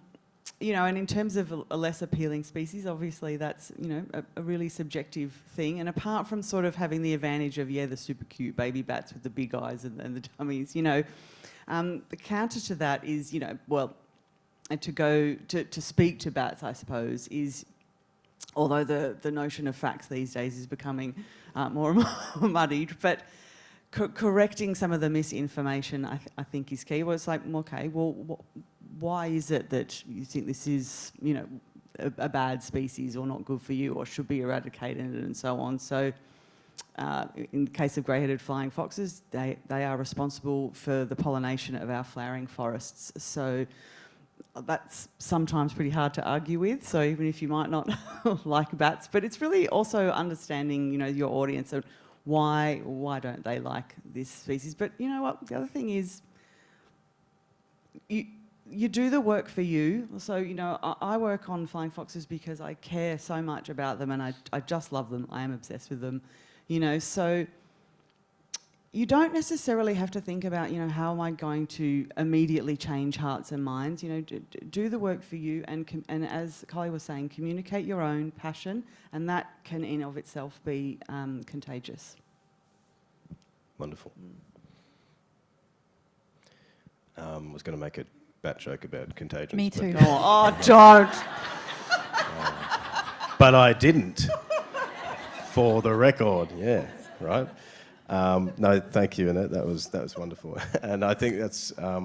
in terms of a less appealing species, obviously that's, a really subjective thing. And apart from sort of having the advantage of, the super cute baby bats with the big eyes and the tummies, the counter to that is, to go to speak to bats, I suppose, is, although the notion of facts these days is becoming more and more muddied, but correcting some of the misinformation I think is key. Well, it's like, okay, well, why is it that you think this is, a bad species or not good for you or should be eradicated and so on? So in the case of grey-headed flying foxes, they are responsible for the pollination of our flowering forests. So that's sometimes pretty hard to argue with, so even if you might not like bats, but it's really also understanding, your audience and why don't they like this species. But you know what, the other thing is you do the work for you. So, I work on flying foxes because I care so much about them and I just love them. I am obsessed with them, so you don't necessarily have to think about, how am I going to immediately change hearts and minds. Do the work for you, and as Kylie was saying, communicate your own passion, and that can in of itself be contagious. Wonderful. I was going to make a bat joke about contagion. Me too. Don't. But I didn't. For the record, yeah, right. No, thank you, Annette. That was wonderful, and I think that's a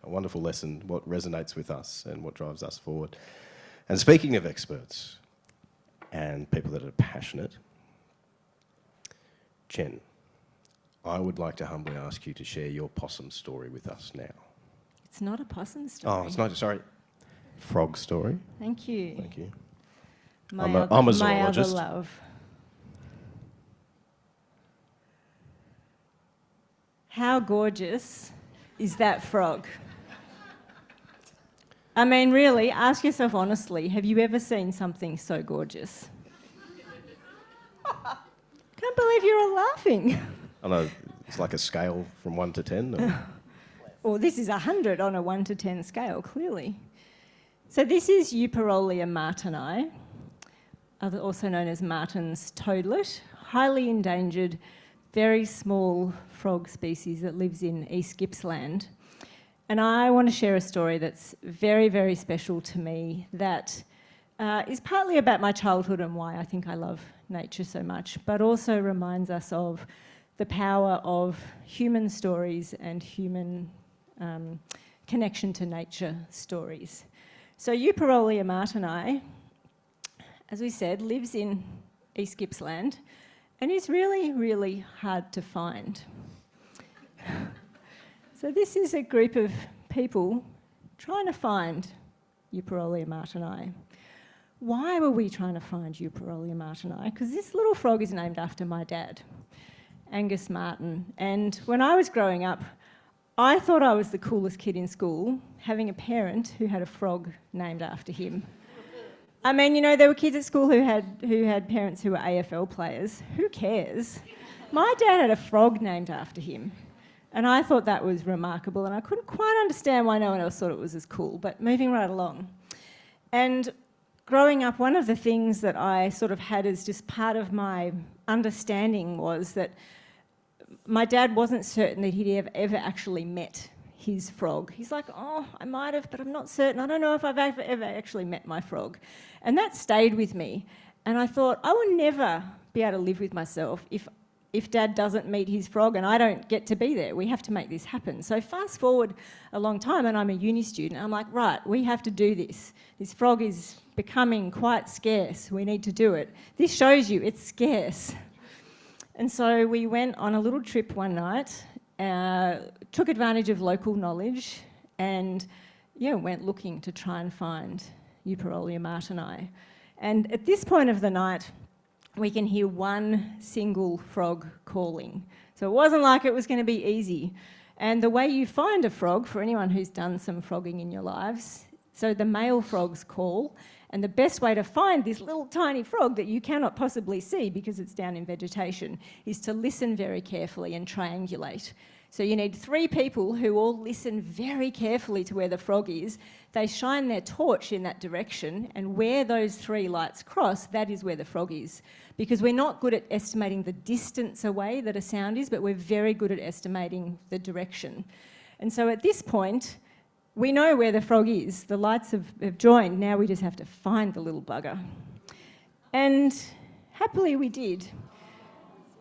wonderful lesson. What resonates with us and what drives us forward. And speaking of experts and people that are passionate, Jen, I would like to humbly ask you to share your possum story with us now. It's not a possum story. Oh, it's not. Sorry, frog story. Thank you. Thank you. I'm a my zoologist. other love. How gorgeous is that frog? I mean, really, ask yourself honestly, have you ever seen something so gorgeous? Can't believe you're all laughing. I know, it's like a scale from 1 to 10. Or... Well, this is 100 on a 1 to 10 scale, clearly. So this is Euparolia martini, also known as Martin's toadlet, highly endangered, very small frog species that lives in East Gippsland. And I want to share a story that's very, very special to me that is partly about my childhood and why I think I love nature so much, but also reminds us of the power of human stories and human connection to nature stories. So Euparolia martini, as we said, lives in East Gippsland and is really, really hard to find. So this is a group of people trying to find Euparolia martini. Why were we trying to find Euparolia martini? Because this little frog is named after my dad, Angus Martin. And when I was growing up, I thought I was the coolest kid in school, having a parent who had a frog named after him. I mean, you know, there were kids at school who had parents who were AFL players. Who cares? My dad had a frog named after him. And I thought that was remarkable, and I couldn't quite understand why no one else thought it was as cool, but moving right along. And growing up, one of the things that I sort of had as just part of my understanding was that my dad wasn't certain that he'd ever actually met his frog. He's like, oh, I might have, but I'm not certain. I don't know if I've ever actually met my frog. And that stayed with me. And I thought, I will never be able to live with myself if Dad doesn't meet his frog and I don't get to be there. We have to make this happen. So fast forward a long time and I'm a uni student. I'm like, right, we have to do this. This frog is becoming quite scarce. We need to do it. This shows you it's scarce. And so we went on a little trip one night, took advantage of local knowledge and went looking to try and find Euparolia martini. And at this point of the night, we can hear one single frog calling. So it wasn't like it was going to be easy. And the way you find a frog, for anyone who's done some frogging in your lives, so the male frogs call, and the best way to find this little tiny frog that you cannot possibly see because it's down in vegetation is to listen very carefully and triangulate. So you need 3 people who all listen very carefully to where the frog is. They shine their torch in that direction, and where those 3 lights cross, that is where the frog is. Because we're not good at estimating the distance away that a sound is, but we're very good at estimating the direction. And so at this point, we know where the frog is. The lights have joined. Now we just have to find the little bugger. And happily we did.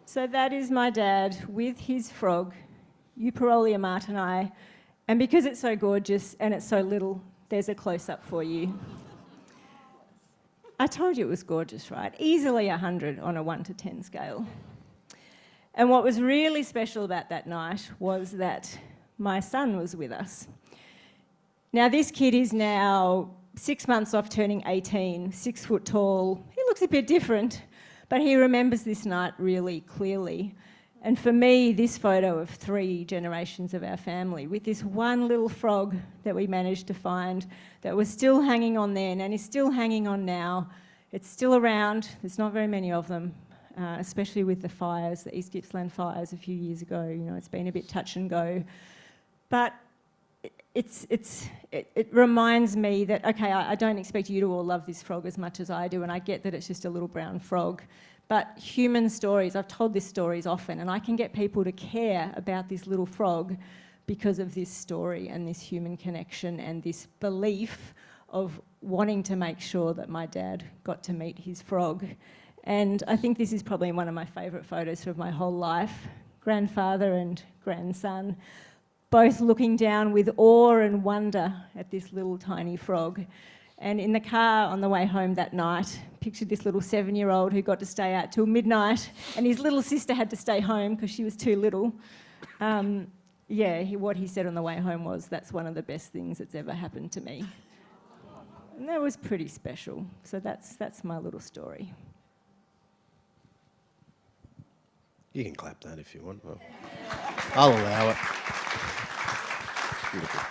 So that is my dad with his frog, Euparolia martini, and because it's so gorgeous and it's so little, there's a close-up for you. I told you it was gorgeous, right? Easily 100 on a 1 to 10 scale. And what was really special about that night was that my son was with us. Now this kid is now 6 months off turning 18, 6 foot tall. He looks a bit different, but he remembers this night really clearly. And for me, this photo of 3 generations of our family with this one little frog that we managed to find that was still hanging on then and is still hanging on now. It's still around. There's not very many of them, especially with the fires, the East Gippsland fires a few years ago. You know, it's been a bit touch and go. But it reminds me that, okay, I don't expect you to all love this frog as much as I do, and I get that it's just a little brown frog. But human stories, I've told these stories often, and I can get people to care about this little frog because of this story and this human connection and this belief of wanting to make sure that my dad got to meet his frog. And I think this is probably one of my favourite photos of my whole life. Grandfather and grandson, both looking down with awe and wonder at this little tiny frog. And in the car on the way home that night, pictured this little 7-year-old who got to stay out till midnight, and his little sister had to stay home because she was too little. What he said on the way home was, that's one of the best things that's ever happened to me. And that was pretty special. So that's my little story. You can clap that if you want. I'll allow it. Beautiful.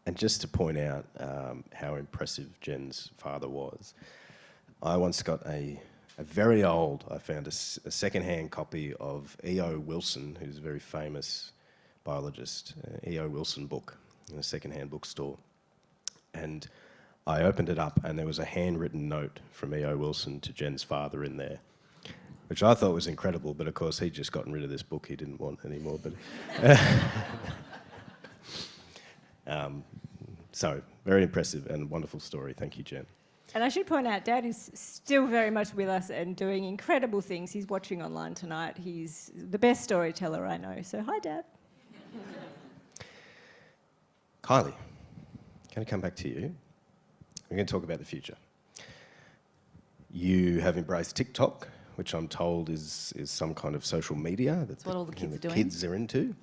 And just to point out how impressive Jen's father was, I once got a very old, I found a second-hand copy of E.O. Wilson, who's a very famous biologist, E.O. Wilson book in a second-hand bookstore. And I opened it up and there was a handwritten note from E.O. Wilson to Jen's father in there, which I thought was incredible, but of course he'd just gotten rid of this book he didn't want anymore. But so, very impressive and wonderful story. Thank you, Jen. And I should point out, Dad is still very much with us and doing incredible things. He's watching online tonight. He's the best storyteller I know. So, hi, Dad. Kylie, can I come back to you? We're going to talk about the future. You have embraced TikTok, which I'm told is some kind of social media that what all the kids are doing. Kids are into.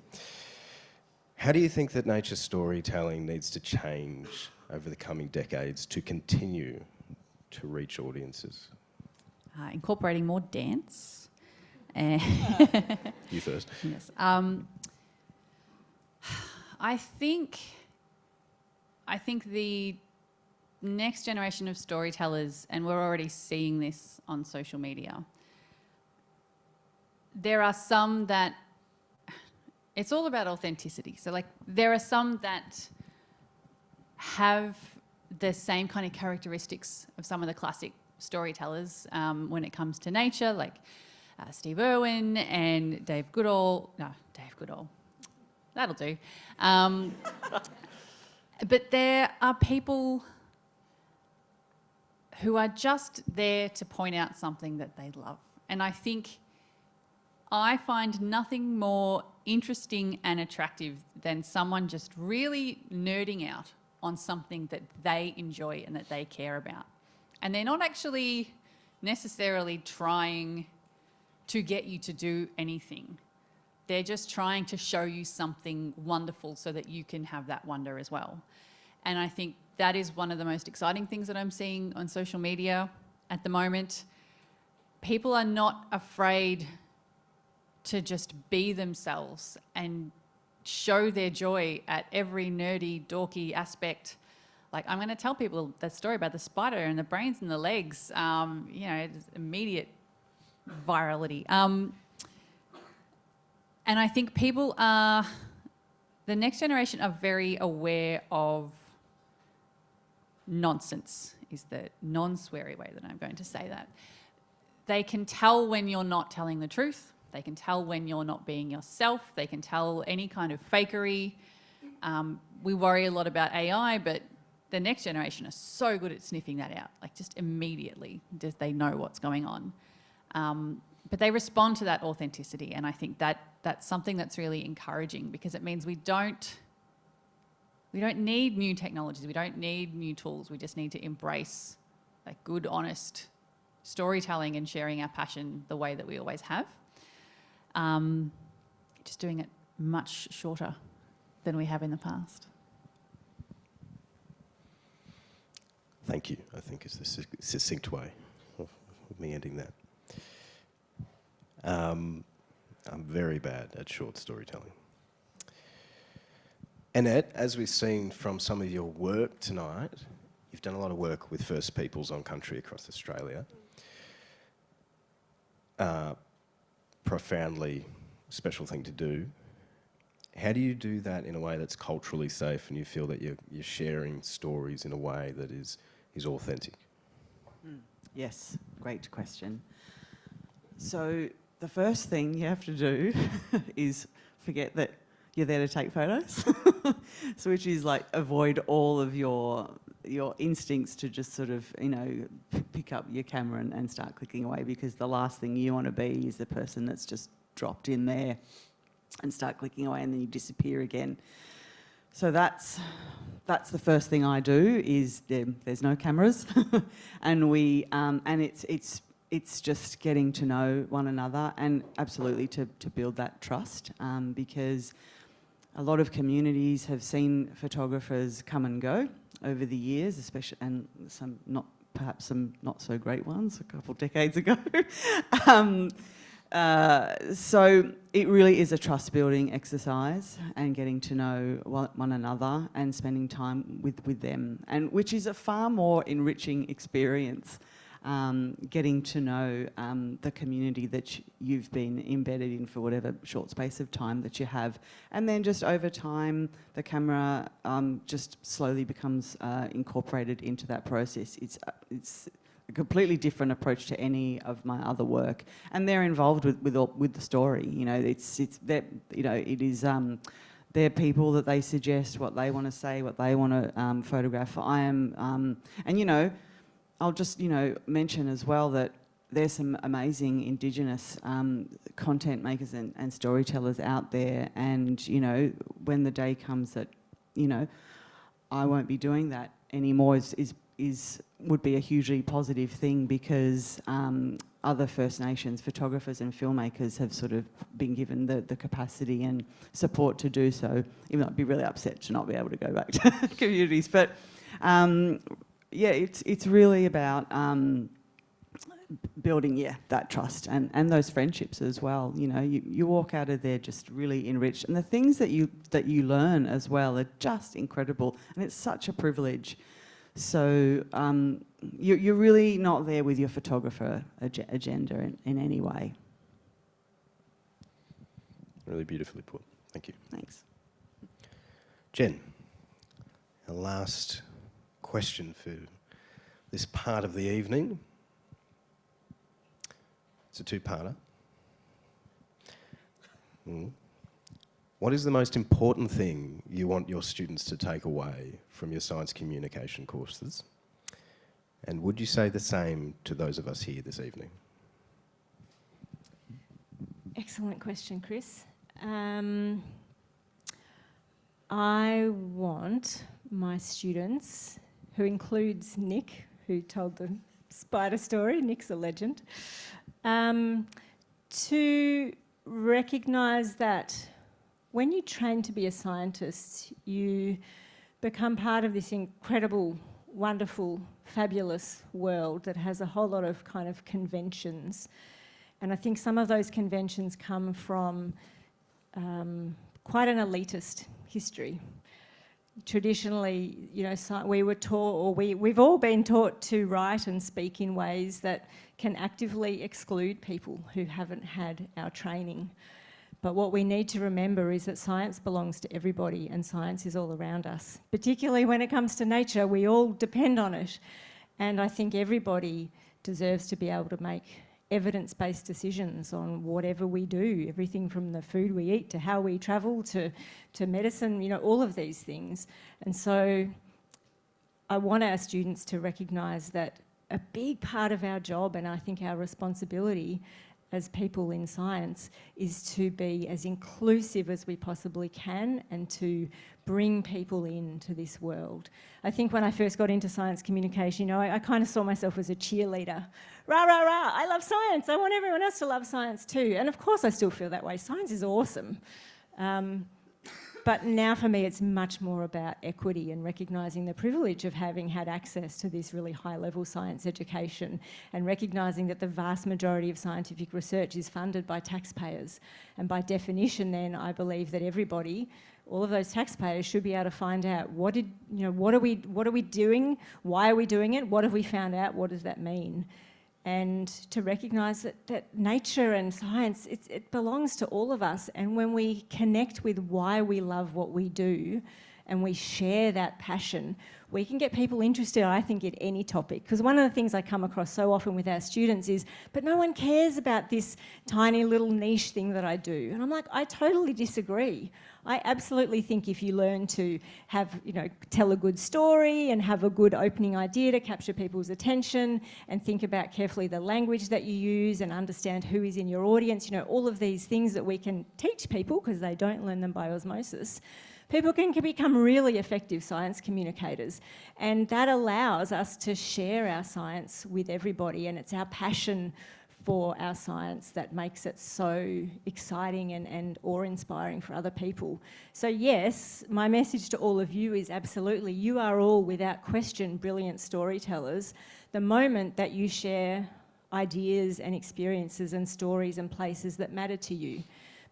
How do you think that nature storytelling needs to change over the coming decades to continue to reach audiences? Incorporating more dance. You first. Yes. I think the next generation of storytellers, and we're already seeing this on social media, there are some that, it's all about authenticity. So like there are some that have the same kind of characteristics of some of the classic storytellers when it comes to nature, like Steve Irwin and Dave Goodall. That'll do. But there are people who are just there to point out something that they love. And I think I find nothing more interesting and attractive than someone just really nerding out on something that they enjoy and that they care about. And they're not actually necessarily trying to get you to do anything. They're just trying to show you something wonderful so that you can have that wonder as well. And I think that is one of the most exciting things that I'm seeing on social media at the moment. People are not afraid to just be themselves and show their joy at every nerdy, dorky aspect. Like, I'm going to tell people that story about the spider and the brains and the legs, it's immediate virality. And I think people are, the next generation are very aware of nonsense, is the non-sweary way that I'm going to say that. They can tell when you're not telling the truth. They can tell when you're not being yourself. They can tell any kind of fakery. We worry a lot about AI, but the next generation are so good at sniffing that out. Like just immediately, they know what's going on. But they respond to that authenticity, and I think that's something that's really encouraging, because it means we don't need new technologies. We don't need new tools. We just need to embrace like good, honest storytelling and sharing our passion the way that we always have. Just doing it much shorter than we have in the past. Thank you, I think is the succinct way of me ending that. I'm very bad at short storytelling. Annette, as we've seen from some of your work tonight, you've done a lot of work with First Peoples on country across Australia. Profoundly special thing to do. How do you do that in a way that's culturally safe and you feel that you're sharing stories in a way that is authentic? Yes, great question. So the first thing you have to do is forget that you're there to take photos, so which is like avoid all of your instincts to just sort of, pick up your camera and start clicking away, because the last thing you want to be is the person that's just dropped in there and start clicking away and then you disappear again. So that's the first thing I do, is there's no cameras and it's just getting to know one another, and absolutely to build that trust, because a lot of communities have seen photographers come and go over the years, especially, and perhaps some not so great ones a couple of decades ago. So it really is a trust building exercise and getting to know one another and spending time with them, and which is a far more enriching experience, getting to know the community that you've been embedded in for whatever short space of time that you have. And then just over time, the camera just slowly becomes incorporated into that process. It's a completely different approach to any of my other work, and they're involved with the story. You know, it's that, you know, it is. They're people that they suggest what they want to say, what they want to photograph. I am, and you know, I'll just mention as well that there's some amazing Indigenous content makers and storytellers out there, and you know, when the day comes that I won't be doing that anymore would be a hugely positive thing, because other First Nations photographers and filmmakers have sort of been given the capacity and support to do so, even though I'd be really upset to not be able to go back to communities. But yeah, it's really about building that trust and those friendships as well. You know, you walk out of there just really enriched, and the things that you learn as well are just incredible, and it's such a privilege. So you're really not there with your photographer agenda in any way. Really beautifully put. Thank you. Thanks. Jen, our last question for this part of the evening. It's a two-parter. What is the most important thing you want your students to take away from your science communication courses? And would you say the same to those of us here this evening? Excellent question, Chris. I want my students, who includes Nick, who told the spider story, Nick's a legend, to recognise that when you train to be a scientist, you become part of this incredible, wonderful, fabulous world that has a whole lot of kind of conventions. And I think some of those conventions come from quite an elitist history. Traditionally, you know, we were taught, or we've all been taught to write and speak in ways that can actively exclude people who haven't had our training. But what we need to remember is that science belongs to everybody, and science is all around us. Particularly when it comes to nature, we all depend on it. And I think everybody deserves to be able to make evidence-based decisions on whatever we do, everything from the food we eat to how we travel to medicine, you know, all of these things. And so I want our students to recognise that a big part of our job, and I think our responsibility as people in science, is to be as inclusive as we possibly can and to bring people into this world. I think when I first got into science communication, you know, I kind of saw myself as a cheerleader. Rah, rah, rah, I love science. I want everyone else to love science too. And of course I still feel that way. Science is awesome. But now for me, it's much more about equity and recognising the privilege of having had access to this really high-level science education, and recognising that the vast majority of scientific research is funded by taxpayers. And by definition then, I believe that everybody, all of those taxpayers, should be able to find out what are we doing, why are we doing it, what have we found out, what does that mean? And to recognise that nature and science, it belongs to all of us. And when we connect with why we love what we do and we share that passion, we can get people interested, I think, in any topic. Because one of the things I come across so often with our students is, but no one cares about this tiny little niche thing that I do. And I'm like, I totally disagree. I absolutely think if you learn to have, you know, tell a good story and have a good opening idea to capture people's attention, and think about carefully the language that you use and understand who is in your audience, you know, all of these things that we can teach people because they don't learn them by osmosis, people can become really effective science communicators. And that allows us to share our science with everybody, and it's our passion for our science that makes it so exciting and awe-inspiring for other people. So yes, my message to all of you is absolutely, you are all without question brilliant storytellers. The moment that you share ideas and experiences and stories and places that matter to you.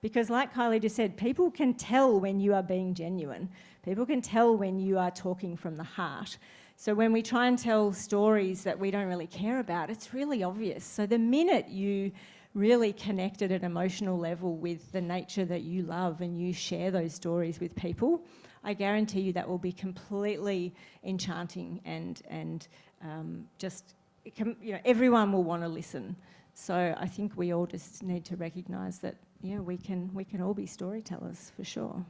Because like Kylie just said, people can tell when you are being genuine. People can tell when you are talking from the heart. So when we try and tell stories that we don't really care about, it's really obvious. So the minute you really connect at an emotional level with the nature that you love and you share those stories with people, I guarantee you that will be completely enchanting and just, you know, everyone will want to listen. So I think we all just need to recognise that, yeah, we can all be storytellers for sure.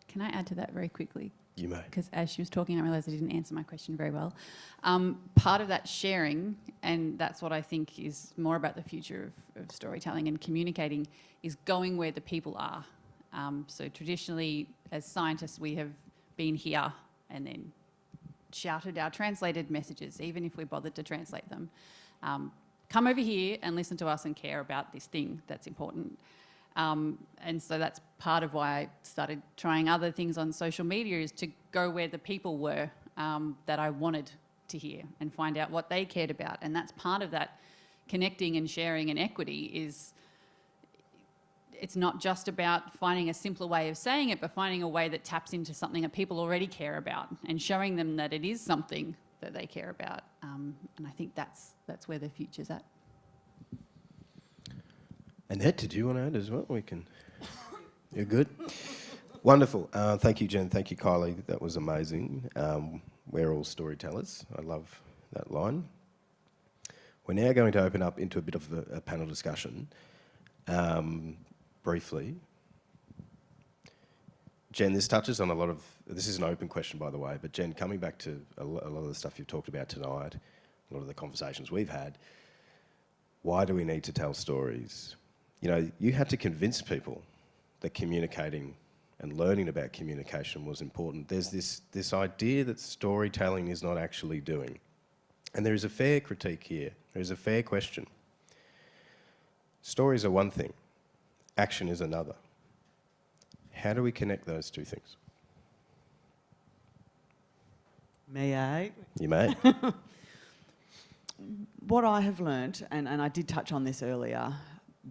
Can I add to that very quickly? You may. Because as she was talking, I realised I didn't answer my question very well. Part of that sharing, and that's what I think is more about the future of storytelling and communicating, is going where the people are. So traditionally, as scientists, we have been here and then shouted our translated messages, even if we bothered to translate them. Come over here and listen to us and care about this thing that's important. And so that's part of why I started trying other things on social media, is to go where the people were that I wanted to hear and find out what they cared about. And that's part of that connecting and sharing and equity. Is it's not just about finding a simpler way of saying it, but finding a way that taps into something that people already care about and showing them that it is something that they care about. And I think that's where the future's at. Annette, did you want to add as well? We can. You're good? Wonderful. Thank you, Jen. Thank you, Kylie. That was amazing. We're all storytellers. I love that line. We're now going to open up into a bit of a panel discussion. Briefly. Jen, this touches on a lot of... This is an open question, by the way, but Jen, coming back to a lot of the stuff you've talked about tonight, a lot of the conversations we've had, why do we need to tell stories? You know, you had to convince people that communicating and learning about communication was important. There's this idea that storytelling is not actually doing. And there is a fair critique here. There is a fair question. Stories are one thing. Action is another. How do we connect those two things? May I? You may. What I have learnt, and I did touch on this earlier,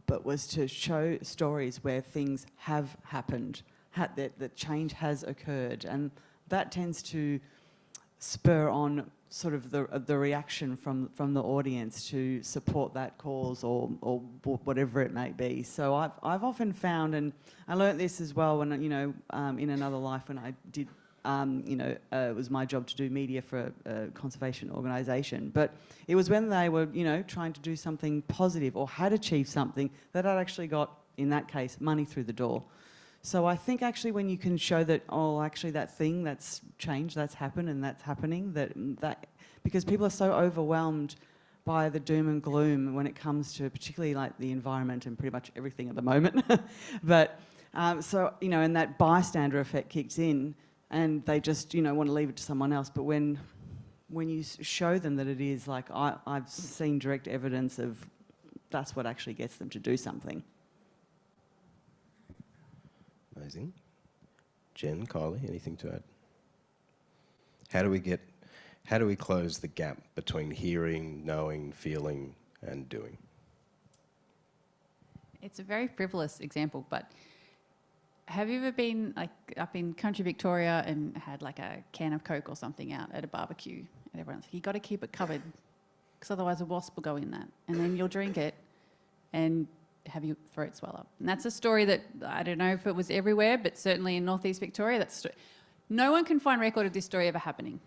but was to show stories where things have happened, that change has occurred, and that tends to spur on sort of the reaction from the audience to support that cause or whatever it may be. So I've often found, and I learnt this as well when, you know, in another life when I did, it was my job to do media for a conservation organisation. But it was when they were, you know, trying to do something positive or had achieved something that I'd actually got, in that case, money through the door. So I think actually when you can show that, oh, actually that thing that's changed, that's happened and that's happening, that because people are so overwhelmed by the doom and gloom when it comes to particularly like the environment and pretty much everything at the moment. But so, you know, and that bystander effect kicks in and they just, you know, want to leave it to someone else. But when you show them that it is, like I've seen direct evidence of that's what actually gets them to do something. Amazing. Jen, Kylie, anything to add? How do we close the gap between hearing, knowing, feeling and doing? It's a very frivolous example, but have you ever been like up in country Victoria and had like a can of Coke or something out at a barbecue and everyone's like, you got to keep it covered because otherwise a wasp will go in that, and then you'll drink it and have your throat swell up. And that's a story that, I don't know if it was everywhere, but certainly in northeast Victoria, no one can find record of this story ever happening.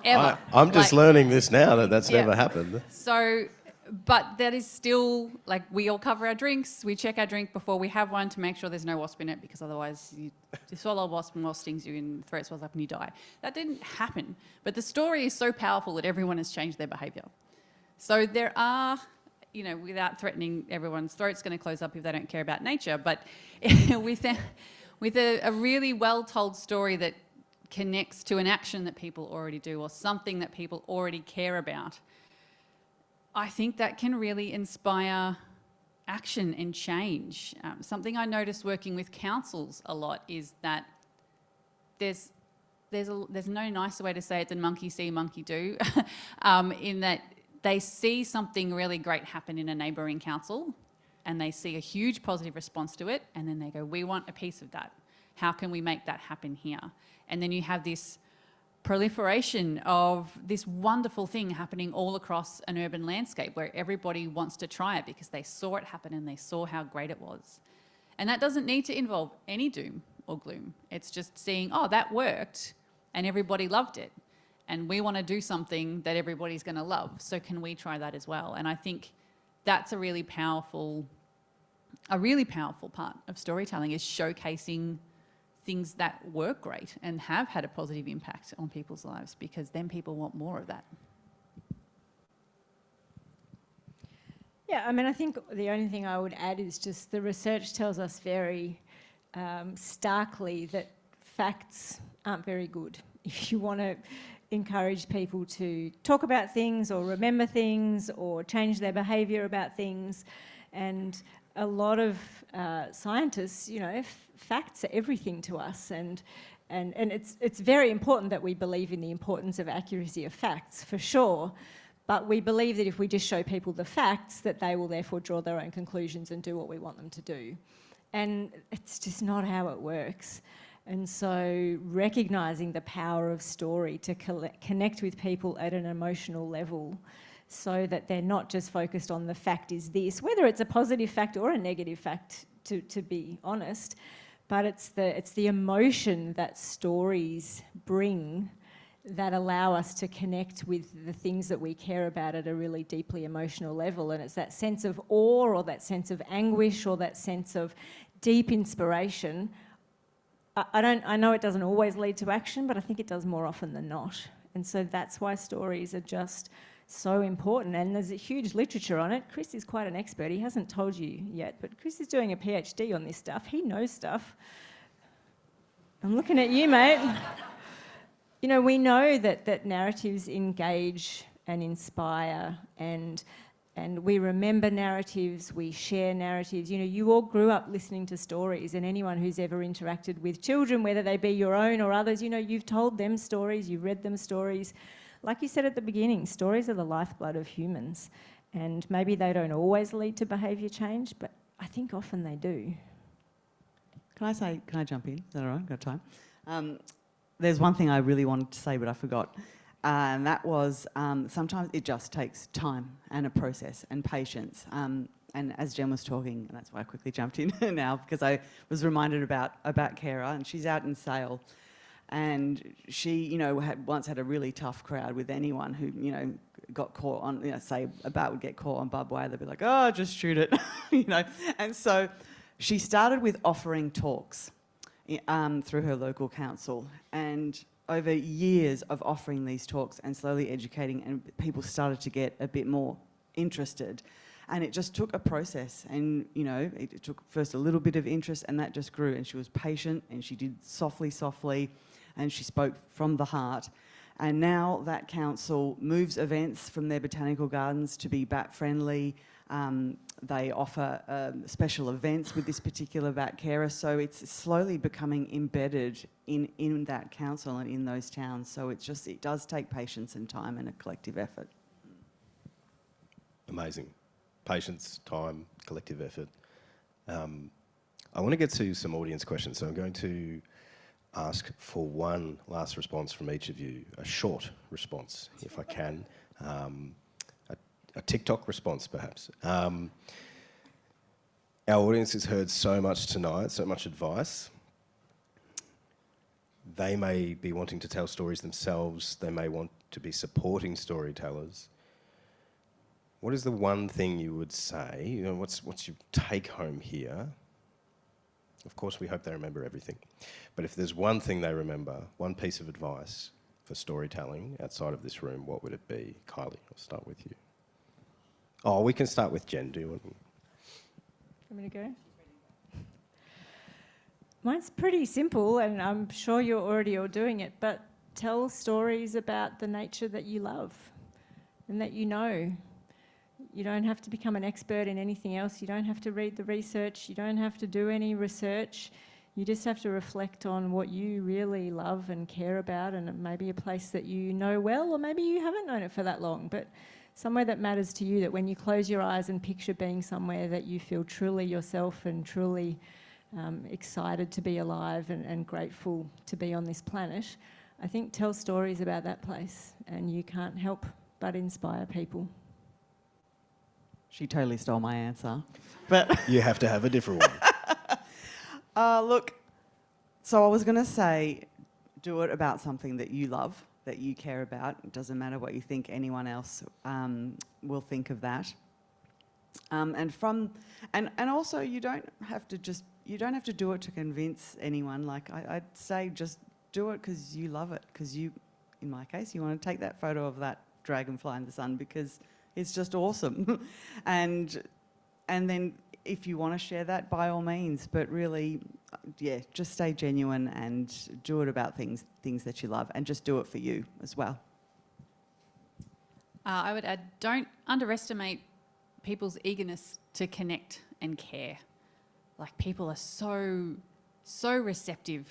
Ever. I'm just learning this now that's never happened. So, but that is still, like, we all cover our drinks, we check our drink before we have one to make sure there's no wasp in it, because otherwise you swallow a wasp and wasp stings you and throat swells up and you die. That didn't happen. But the story is so powerful that everyone has changed their behaviour. So there are, you know, without threatening everyone's throat's going to close up if they don't care about nature, but with a really well-told story that connects to an action that people already do or something that people already care about, I think that can really inspire action and change. Something I noticed working with councils a lot is that there's no nicer way to say it than monkey see, monkey do, in that they see something really great happen in a neighbouring council and they see a huge positive response to it, and then they go, we want a piece of that. How can we make that happen here? And then you have this proliferation of this wonderful thing happening all across an urban landscape where everybody wants to try it because they saw it happen and they saw how great it was. And that doesn't need to involve any doom or gloom. It's just seeing, oh, that worked and everybody loved it. And we want to do something that everybody's going to love. So can we try that as well? And I think that's a really powerful part of storytelling, is showcasing things that work great and have had a positive impact on people's lives, because then people want more of that. Yeah, I mean, I think the only thing I would add is just the research tells us very starkly that facts aren't very good. If you want to encourage people to talk about things or remember things or change their behaviour about things, and a lot of scientists, you know, facts are everything to us, and it's very important that we believe in the importance of accuracy of facts, for sure. But we believe that if we just show people the facts, that they will therefore draw their own conclusions and do what we want them to do. And it's just not how it works. And so recognising the power of story to connect with people at an emotional level, so that they're not just focused on the fact is this, whether it's a positive fact or a negative fact, to be honest, but it's the emotion that stories bring that allow us to connect with the things that we care about at a really deeply emotional level. And it's that sense of awe, or that sense of anguish, or that sense of deep inspiration. I know it doesn't always lead to action, but I think it does more often than not. And so that's why stories are just so important, and there's a huge literature on it. Chris is quite an expert. He hasn't told you yet, but Chris is doing a PhD on this stuff. He knows stuff. I'm looking at you, mate. You know, we know that narratives engage and inspire, and we remember narratives, we share narratives. You know, you all grew up listening to stories, and anyone who's ever interacted with children, whether they be your own or others, you know, you've told them stories, you've read them stories. Like you said at the beginning, stories are the lifeblood of humans, and maybe they don't always lead to behaviour change, but I think often they do. Can I jump in? Is that all right? Got time? There's one thing I really wanted to say, but I forgot. And that was sometimes it just takes time and a process and patience. And as Jen was talking, and that's why I quickly jumped in now, because I was reminded about Kara, and she's out in Sale. And she, you know, once had a really tough crowd with anyone who, you know, got caught on, you know, say a bat would get caught on barbed wire, they'd be like, oh, just shoot it, you know. And so she started with offering talks through her local council. And over years of offering these talks and slowly educating, and people started to get a bit more interested. And it just took a process, and, you know, it took first a little bit of interest, and that just grew. And she was patient, and she did softly, and she spoke from the heart. And now that council moves events from their botanical gardens to be bat friendly. They offer special events with this particular bat carer, so it's slowly becoming embedded in that council and in those towns. So it does take patience and time and a collective effort. Amazing. Patience, time, collective effort. I want to get to some audience questions, so I'm going to ask for one last response from each of you, a short response, if I can. A TikTok response, perhaps. Our audience has heard so much tonight, so much advice. They may be wanting to tell stories themselves. They may want to be supporting storytellers. What is the one thing you would say? You know, what's your take home here? Of course, we hope they remember everything. But if there's one thing they remember, one piece of advice for storytelling outside of this room, what would it be? Kylie, I'll start with you. Oh, we can start with Jen. Do you want me to go? Mine's pretty simple, and I'm sure you're already all doing it, but tell stories about the nature that you love and that you know. You don't have to become an expert in anything else. You don't have to read the research. You don't have to do any research. You just have to reflect on what you really love and care about, and maybe a place that you know well, or maybe you haven't known it for that long, but somewhere that matters to you, that when you close your eyes and picture being somewhere that you feel truly yourself and truly excited to be alive and grateful to be on this planet, I think tell stories about that place, and you can't help but inspire people. She totally stole my answer, but You have to have a different one. look, so I was going to say, do it about something that you love, that you care about. It doesn't matter what you think anyone else will think of that. And also you don't have to do it to convince anyone. Like I'd say, just do it because you love it. Because you, in my case, you want to take that photo of that dragonfly in the sun because it's just awesome. and then if you want to share that, by all means. But really, yeah, just stay genuine and do it about things that you love, and just do it for you as well. I would add, don't underestimate people's eagerness to connect and care. Like, people are so receptive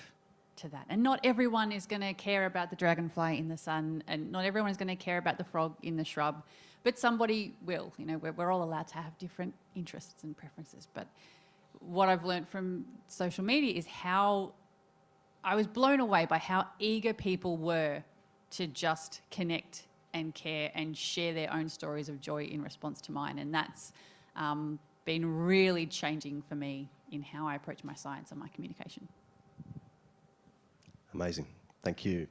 to that. And not everyone is going to care about the dragonfly in the sun, and not everyone is going to care about the frog in the shrub, but somebody will. You know, we're all allowed to have different interests and preferences. But what I've learned from social media is how I was blown away by how eager people were to just connect and care and share their own stories of joy in response to mine. And that's been really changing for me in how I approach my science and my communication. Amazing. Thank you.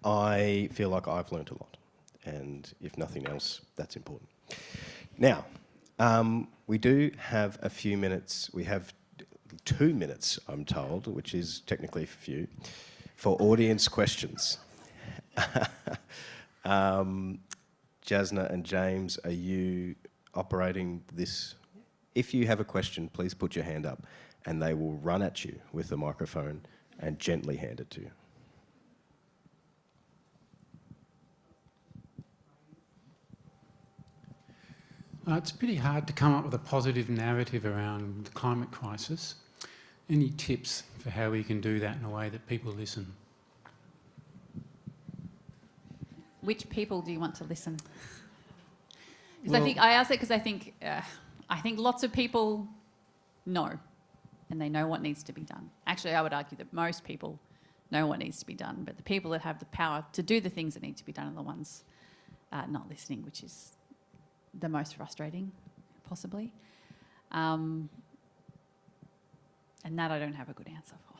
I feel like I've learnt a lot. And if nothing else, that's important. Now, we do have a few minutes. We have 2 minutes, I'm told, which is technically few, for audience questions. Jasna and James, are you operating this? If you have a question, please put your hand up and they will run at you with the microphone and gently hand it to you. It's pretty hard to come up with a positive narrative around the climate crisis. Any tips for how we can do that in a way that people listen? Which people do you want to listen? Because Well, I ask it because I think lots of people know, and they know what needs to be done. Actually, I would argue that most people know what needs to be done, but the people that have the power to do the things that need to be done are the ones not listening, which is the most frustrating, possibly. And that I don't have a good answer for.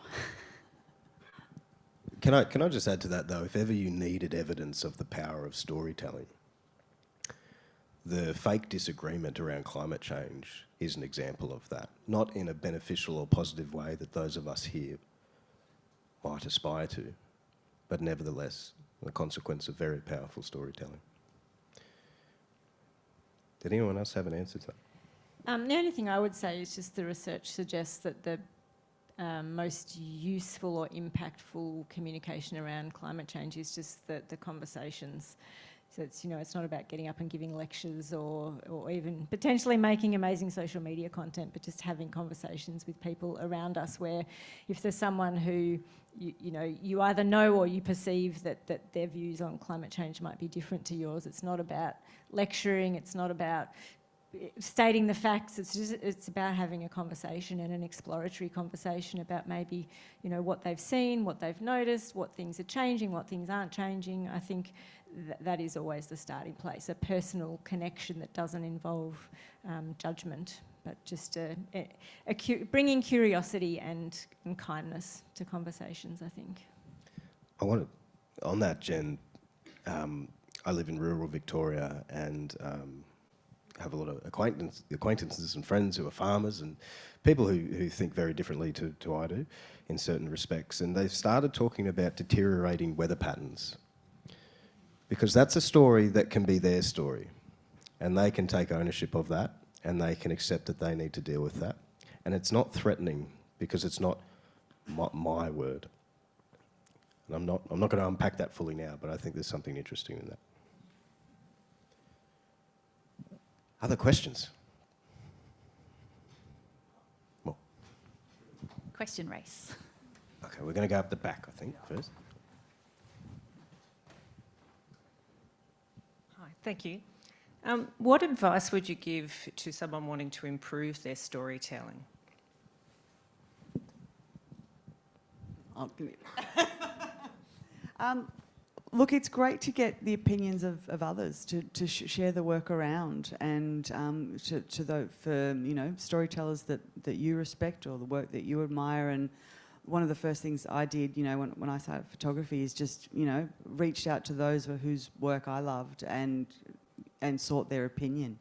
Can I just add to that, though? If ever you needed evidence of the power of storytelling, the fake disagreement around climate change is an example of that. Not in a beneficial or positive way that those of us here might aspire to, but nevertheless, the consequence of very powerful storytelling. Did anyone else have an answer to that? The only thing I would say is just the research suggests that the most useful or impactful communication around climate change is just the conversations. So it's, you know, it's not about getting up and giving lectures or even potentially making amazing social media content, but just having conversations with people around us where if there's someone who, you either know or you perceive that their views on climate change might be different to yours. It's not about lecturing, it's not about stating the facts, it's about having a conversation and an exploratory conversation about maybe, what they've seen, what they've noticed, what things are changing, what things aren't changing. I think that is always the starting place, a personal connection that doesn't involve judgment, but just bringing curiosity and kindness to conversations, I think. On that, Jen, I live in rural Victoria and have a lot of acquaintances and friends who are farmers and people who think very differently to I do in certain respects. And they've started talking about deteriorating weather patterns because that's a story that can be their story and they can take ownership of that and they can accept that they need to deal with that. And it's not threatening because it's not my word. And I'm not going to unpack that fully now, but I think there's something interesting in that. Other questions? More. Question race. Okay, we're going to go up the back, I think, first. Hi, thank you. What advice would you give to someone wanting to improve their storytelling? Look, it's great to get the opinions of others, to share the work around, and for storytellers that you respect or the work that you admire. And one of the first things I did, when I started photography, is just reached out to those whose work I loved and sought their opinion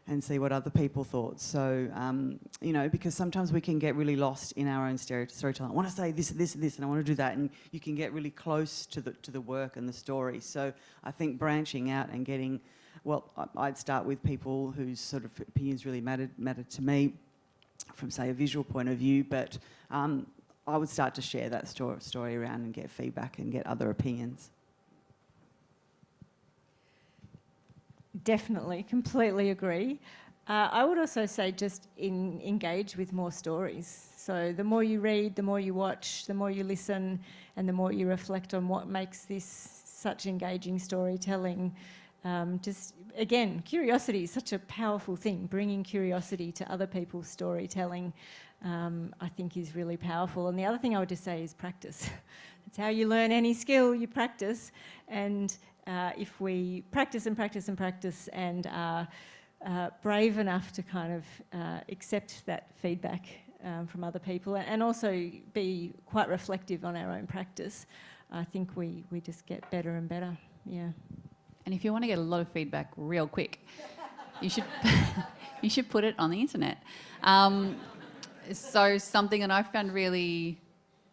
and see what other people thought. So, because sometimes we can get really lost in our own storytelling. I want to say this, and I want to do that, and you can get really close to the work and the story. So I think branching out and getting, I'd start with people whose sort of opinions really mattered to me from, say, a visual point of view, but I would start to share that story around and get feedback and get other opinions. Definitely, completely agree. I would also say just engage with more stories. So the more you read, the more you watch, the more you listen, and the more you reflect on what makes this such engaging storytelling. Just, again, curiosity is such a powerful thing. Bringing curiosity to other people's storytelling, I think, is really powerful. And the other thing I would just say is practice. It's how you learn any skill, you practice. And if we practice and practice and practice and are brave enough to kind of accept that feedback from other people and also be quite reflective on our own practice, I think we just get better and better, yeah. And if you want to get a lot of feedback real quick, you should put it on the internet. So something that I found really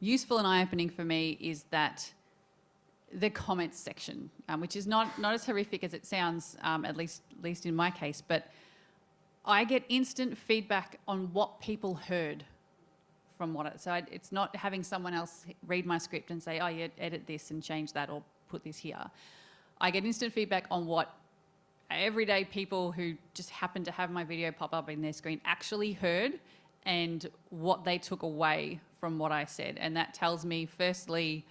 useful and eye-opening for me is that the comments section, which is not as horrific as it sounds, at least in my case, but I get instant feedback on what people heard from it's not having someone else read my script and say, oh, yeah, edit this and change that or put this here. I get instant feedback on what everyday people who just happen to have my video pop up in their screen actually heard and what they took away from what I said. And that tells me, firstly,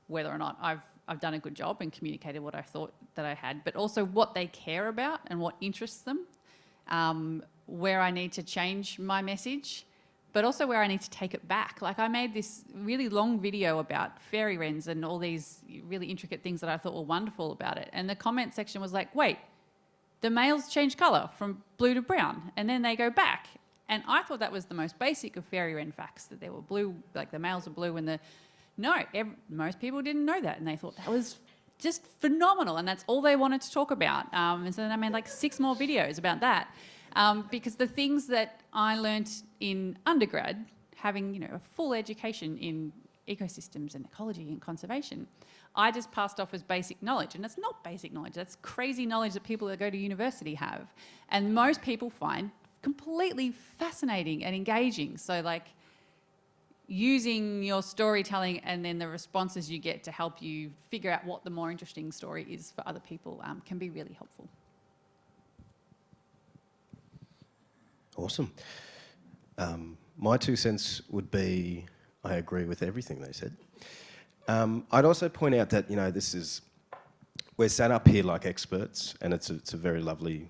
whether or not I've done a good job and communicated what I thought that I had, but also what they care about and what interests them, where I need to change my message, but also where I need to take it back. Like, I made this really long video about fairy wrens and all these really intricate things that I thought were wonderful about it. And the comment section was like, wait, the males change colour from blue to brown and then they go back. And I thought that was the most basic of fairy wren facts, that they were blue, like the males were blue and most people didn't know that, and they thought that was just phenomenal, and that's all they wanted to talk about. And so then I made like 6 more videos about that, because the things that I learnt in undergrad, having a full education in ecosystems and ecology and conservation, I just passed off as basic knowledge, and it's not basic knowledge. That's crazy knowledge that people that go to university have, and most people find completely fascinating and engaging. So like, using your storytelling and then the responses you get to help you figure out what the more interesting story is for other people can be really helpful. Awesome. My 2 cents would be, I agree with everything they said. I'd also point out that, we're sat up here like experts, and it's a very lovely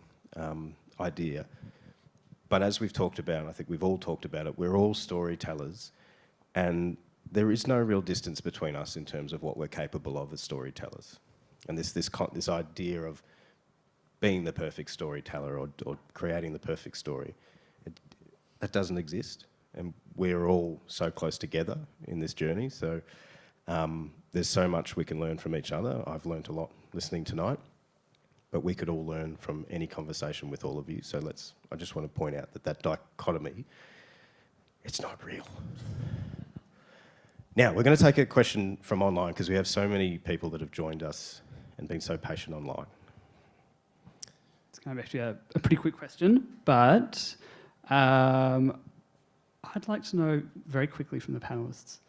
idea. But as we've talked about, I think we've all talked about it, we're all storytellers. And there is no real distance between us in terms of what we're capable of as storytellers. And this idea of being the perfect storyteller or creating the perfect story, that doesn't exist. And we're all so close together in this journey. So there's so much we can learn from each other. I've learned a lot listening tonight, but we could all learn from any conversation with all of you. So I just want to point out that dichotomy, it's not real. Now, we're going to take a question from online because we have so many people that have joined us and been so patient online. It's going to be actually a pretty quick question, but I'd like to know very quickly from the panellists,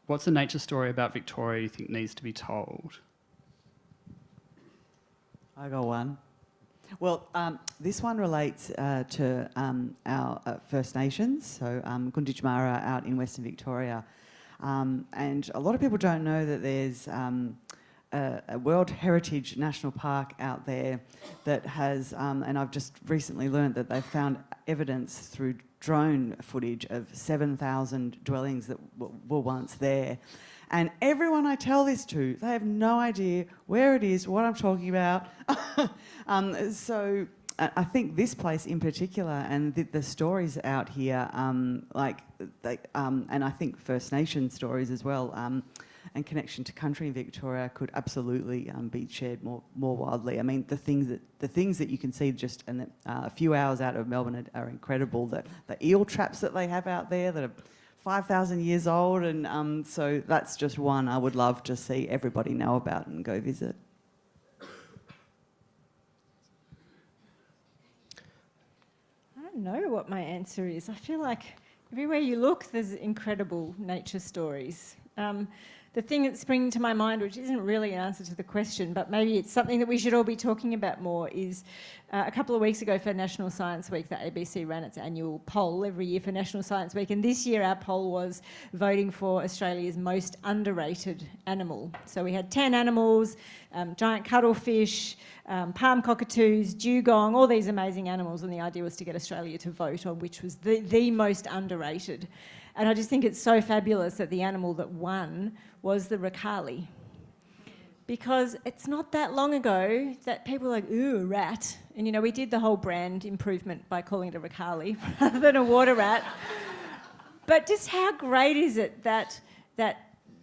what's the nature story about Victoria you think needs to be told? I got one. Well, this one relates to our First Nations, so Gunditjmara out in Western Victoria. And a lot of people don't know that there's a World Heritage National Park out there that has, and I've just recently learned that they've found evidence through drone footage of 7,000 dwellings that were once there. And everyone I tell this to, they have no idea where it is, what I'm talking about. So I think this place in particular and the stories out here, and I think First Nation stories as well, and connection to country in Victoria could absolutely be shared more widely. I mean, the things that you can see just a few hours out of Melbourne are incredible. The eel traps that they have out there that are 5,000 years old, and so that's just one I would love to see everybody know about and go visit. I don't know what my answer is. I feel like everywhere you look, there's incredible nature stories. The thing that's springing to my mind, which isn't really an answer to the question, but maybe it's something that we should all be talking about more, is a couple of weeks ago for National Science Week, the ABC ran its annual poll every year for National Science Week, and this year our poll was voting for Australia's most underrated animal. So we had 10 animals, giant cuttlefish, palm cockatoos, dugong, all these amazing animals, and the idea was to get Australia to vote on which was the most underrated. And I just think it's so fabulous that the animal that won was the Rakali. Because it's not that long ago that people were like, ooh, a rat. And, you know, we did the whole brand improvement by calling it a Rakali rather than a water rat. But just how great is it that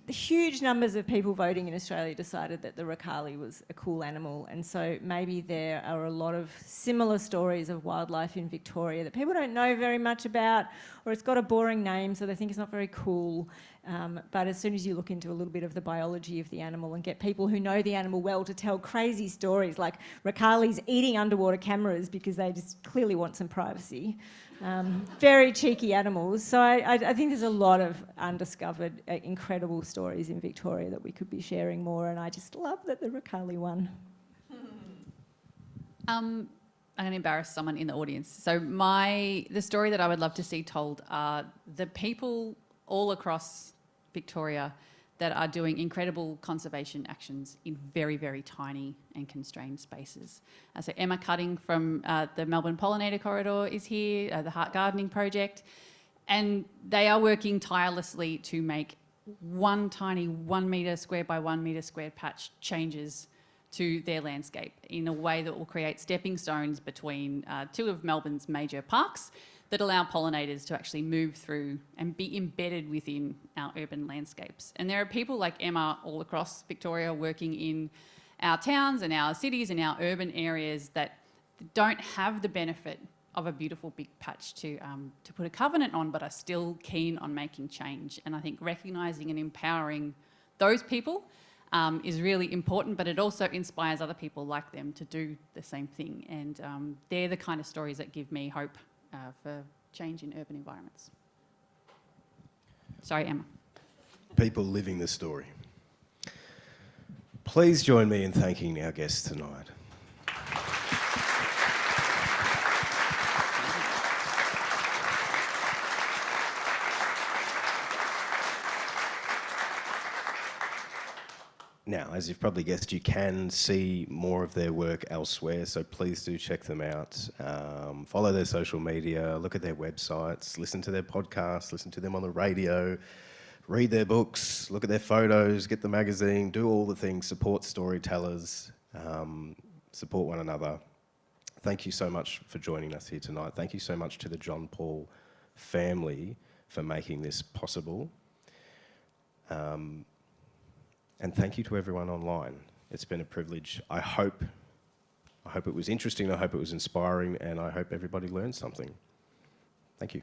huge numbers of people voting in Australia decided that the Rakali was a cool animal, and so maybe there are a lot of similar stories of wildlife in Victoria that people don't know very much about, or it's got a boring name so they think it's not very cool, but as soon as you look into a little bit of the biology of the animal and get people who know the animal well to tell crazy stories like Rakalis eating underwater cameras because they just clearly want some privacy. Very cheeky animals. So I think there's a lot of undiscovered, incredible stories in Victoria that we could be sharing more, and I just love that the Rakali won. I'm going to embarrass someone in the audience. So the story that I would love to see told are the people all across Victoria that are doing incredible conservation actions in very, very tiny and constrained spaces. So Emma Cutting from the Melbourne Pollinator Corridor is here, the Heart Gardening Project, and they are working tirelessly to make one tiny 1 metre square by 1 metre squared patch changes to their landscape in a way that will create stepping stones between two of Melbourne's major parks that allow pollinators to actually move through and be embedded within our urban landscapes. And there are people like Emma all across Victoria working in our towns and our cities and our urban areas that don't have the benefit of a beautiful big patch to put a covenant on, but are still keen on making change. And I think recognising and empowering those people is really important, but it also inspires other people like them to do the same thing. And they're the kind of stories that give me hope for change in urban environments. Sorry, Emma. People living the story. Please join me in thanking our guests tonight. Now, as you've probably guessed, you can see more of their work elsewhere, so please do check them out. Follow their social media, look at their websites, listen to their podcasts, listen to them on the radio, read their books, look at their photos, get the magazine, do all the things, support storytellers, support one another. Thank you so much for joining us here tonight. Thank you so much to the John Paul family for making this possible. And thank you to everyone online. It's been a privilege. I hope it was interesting, I hope it was inspiring, and I hope everybody learned something. Thank you.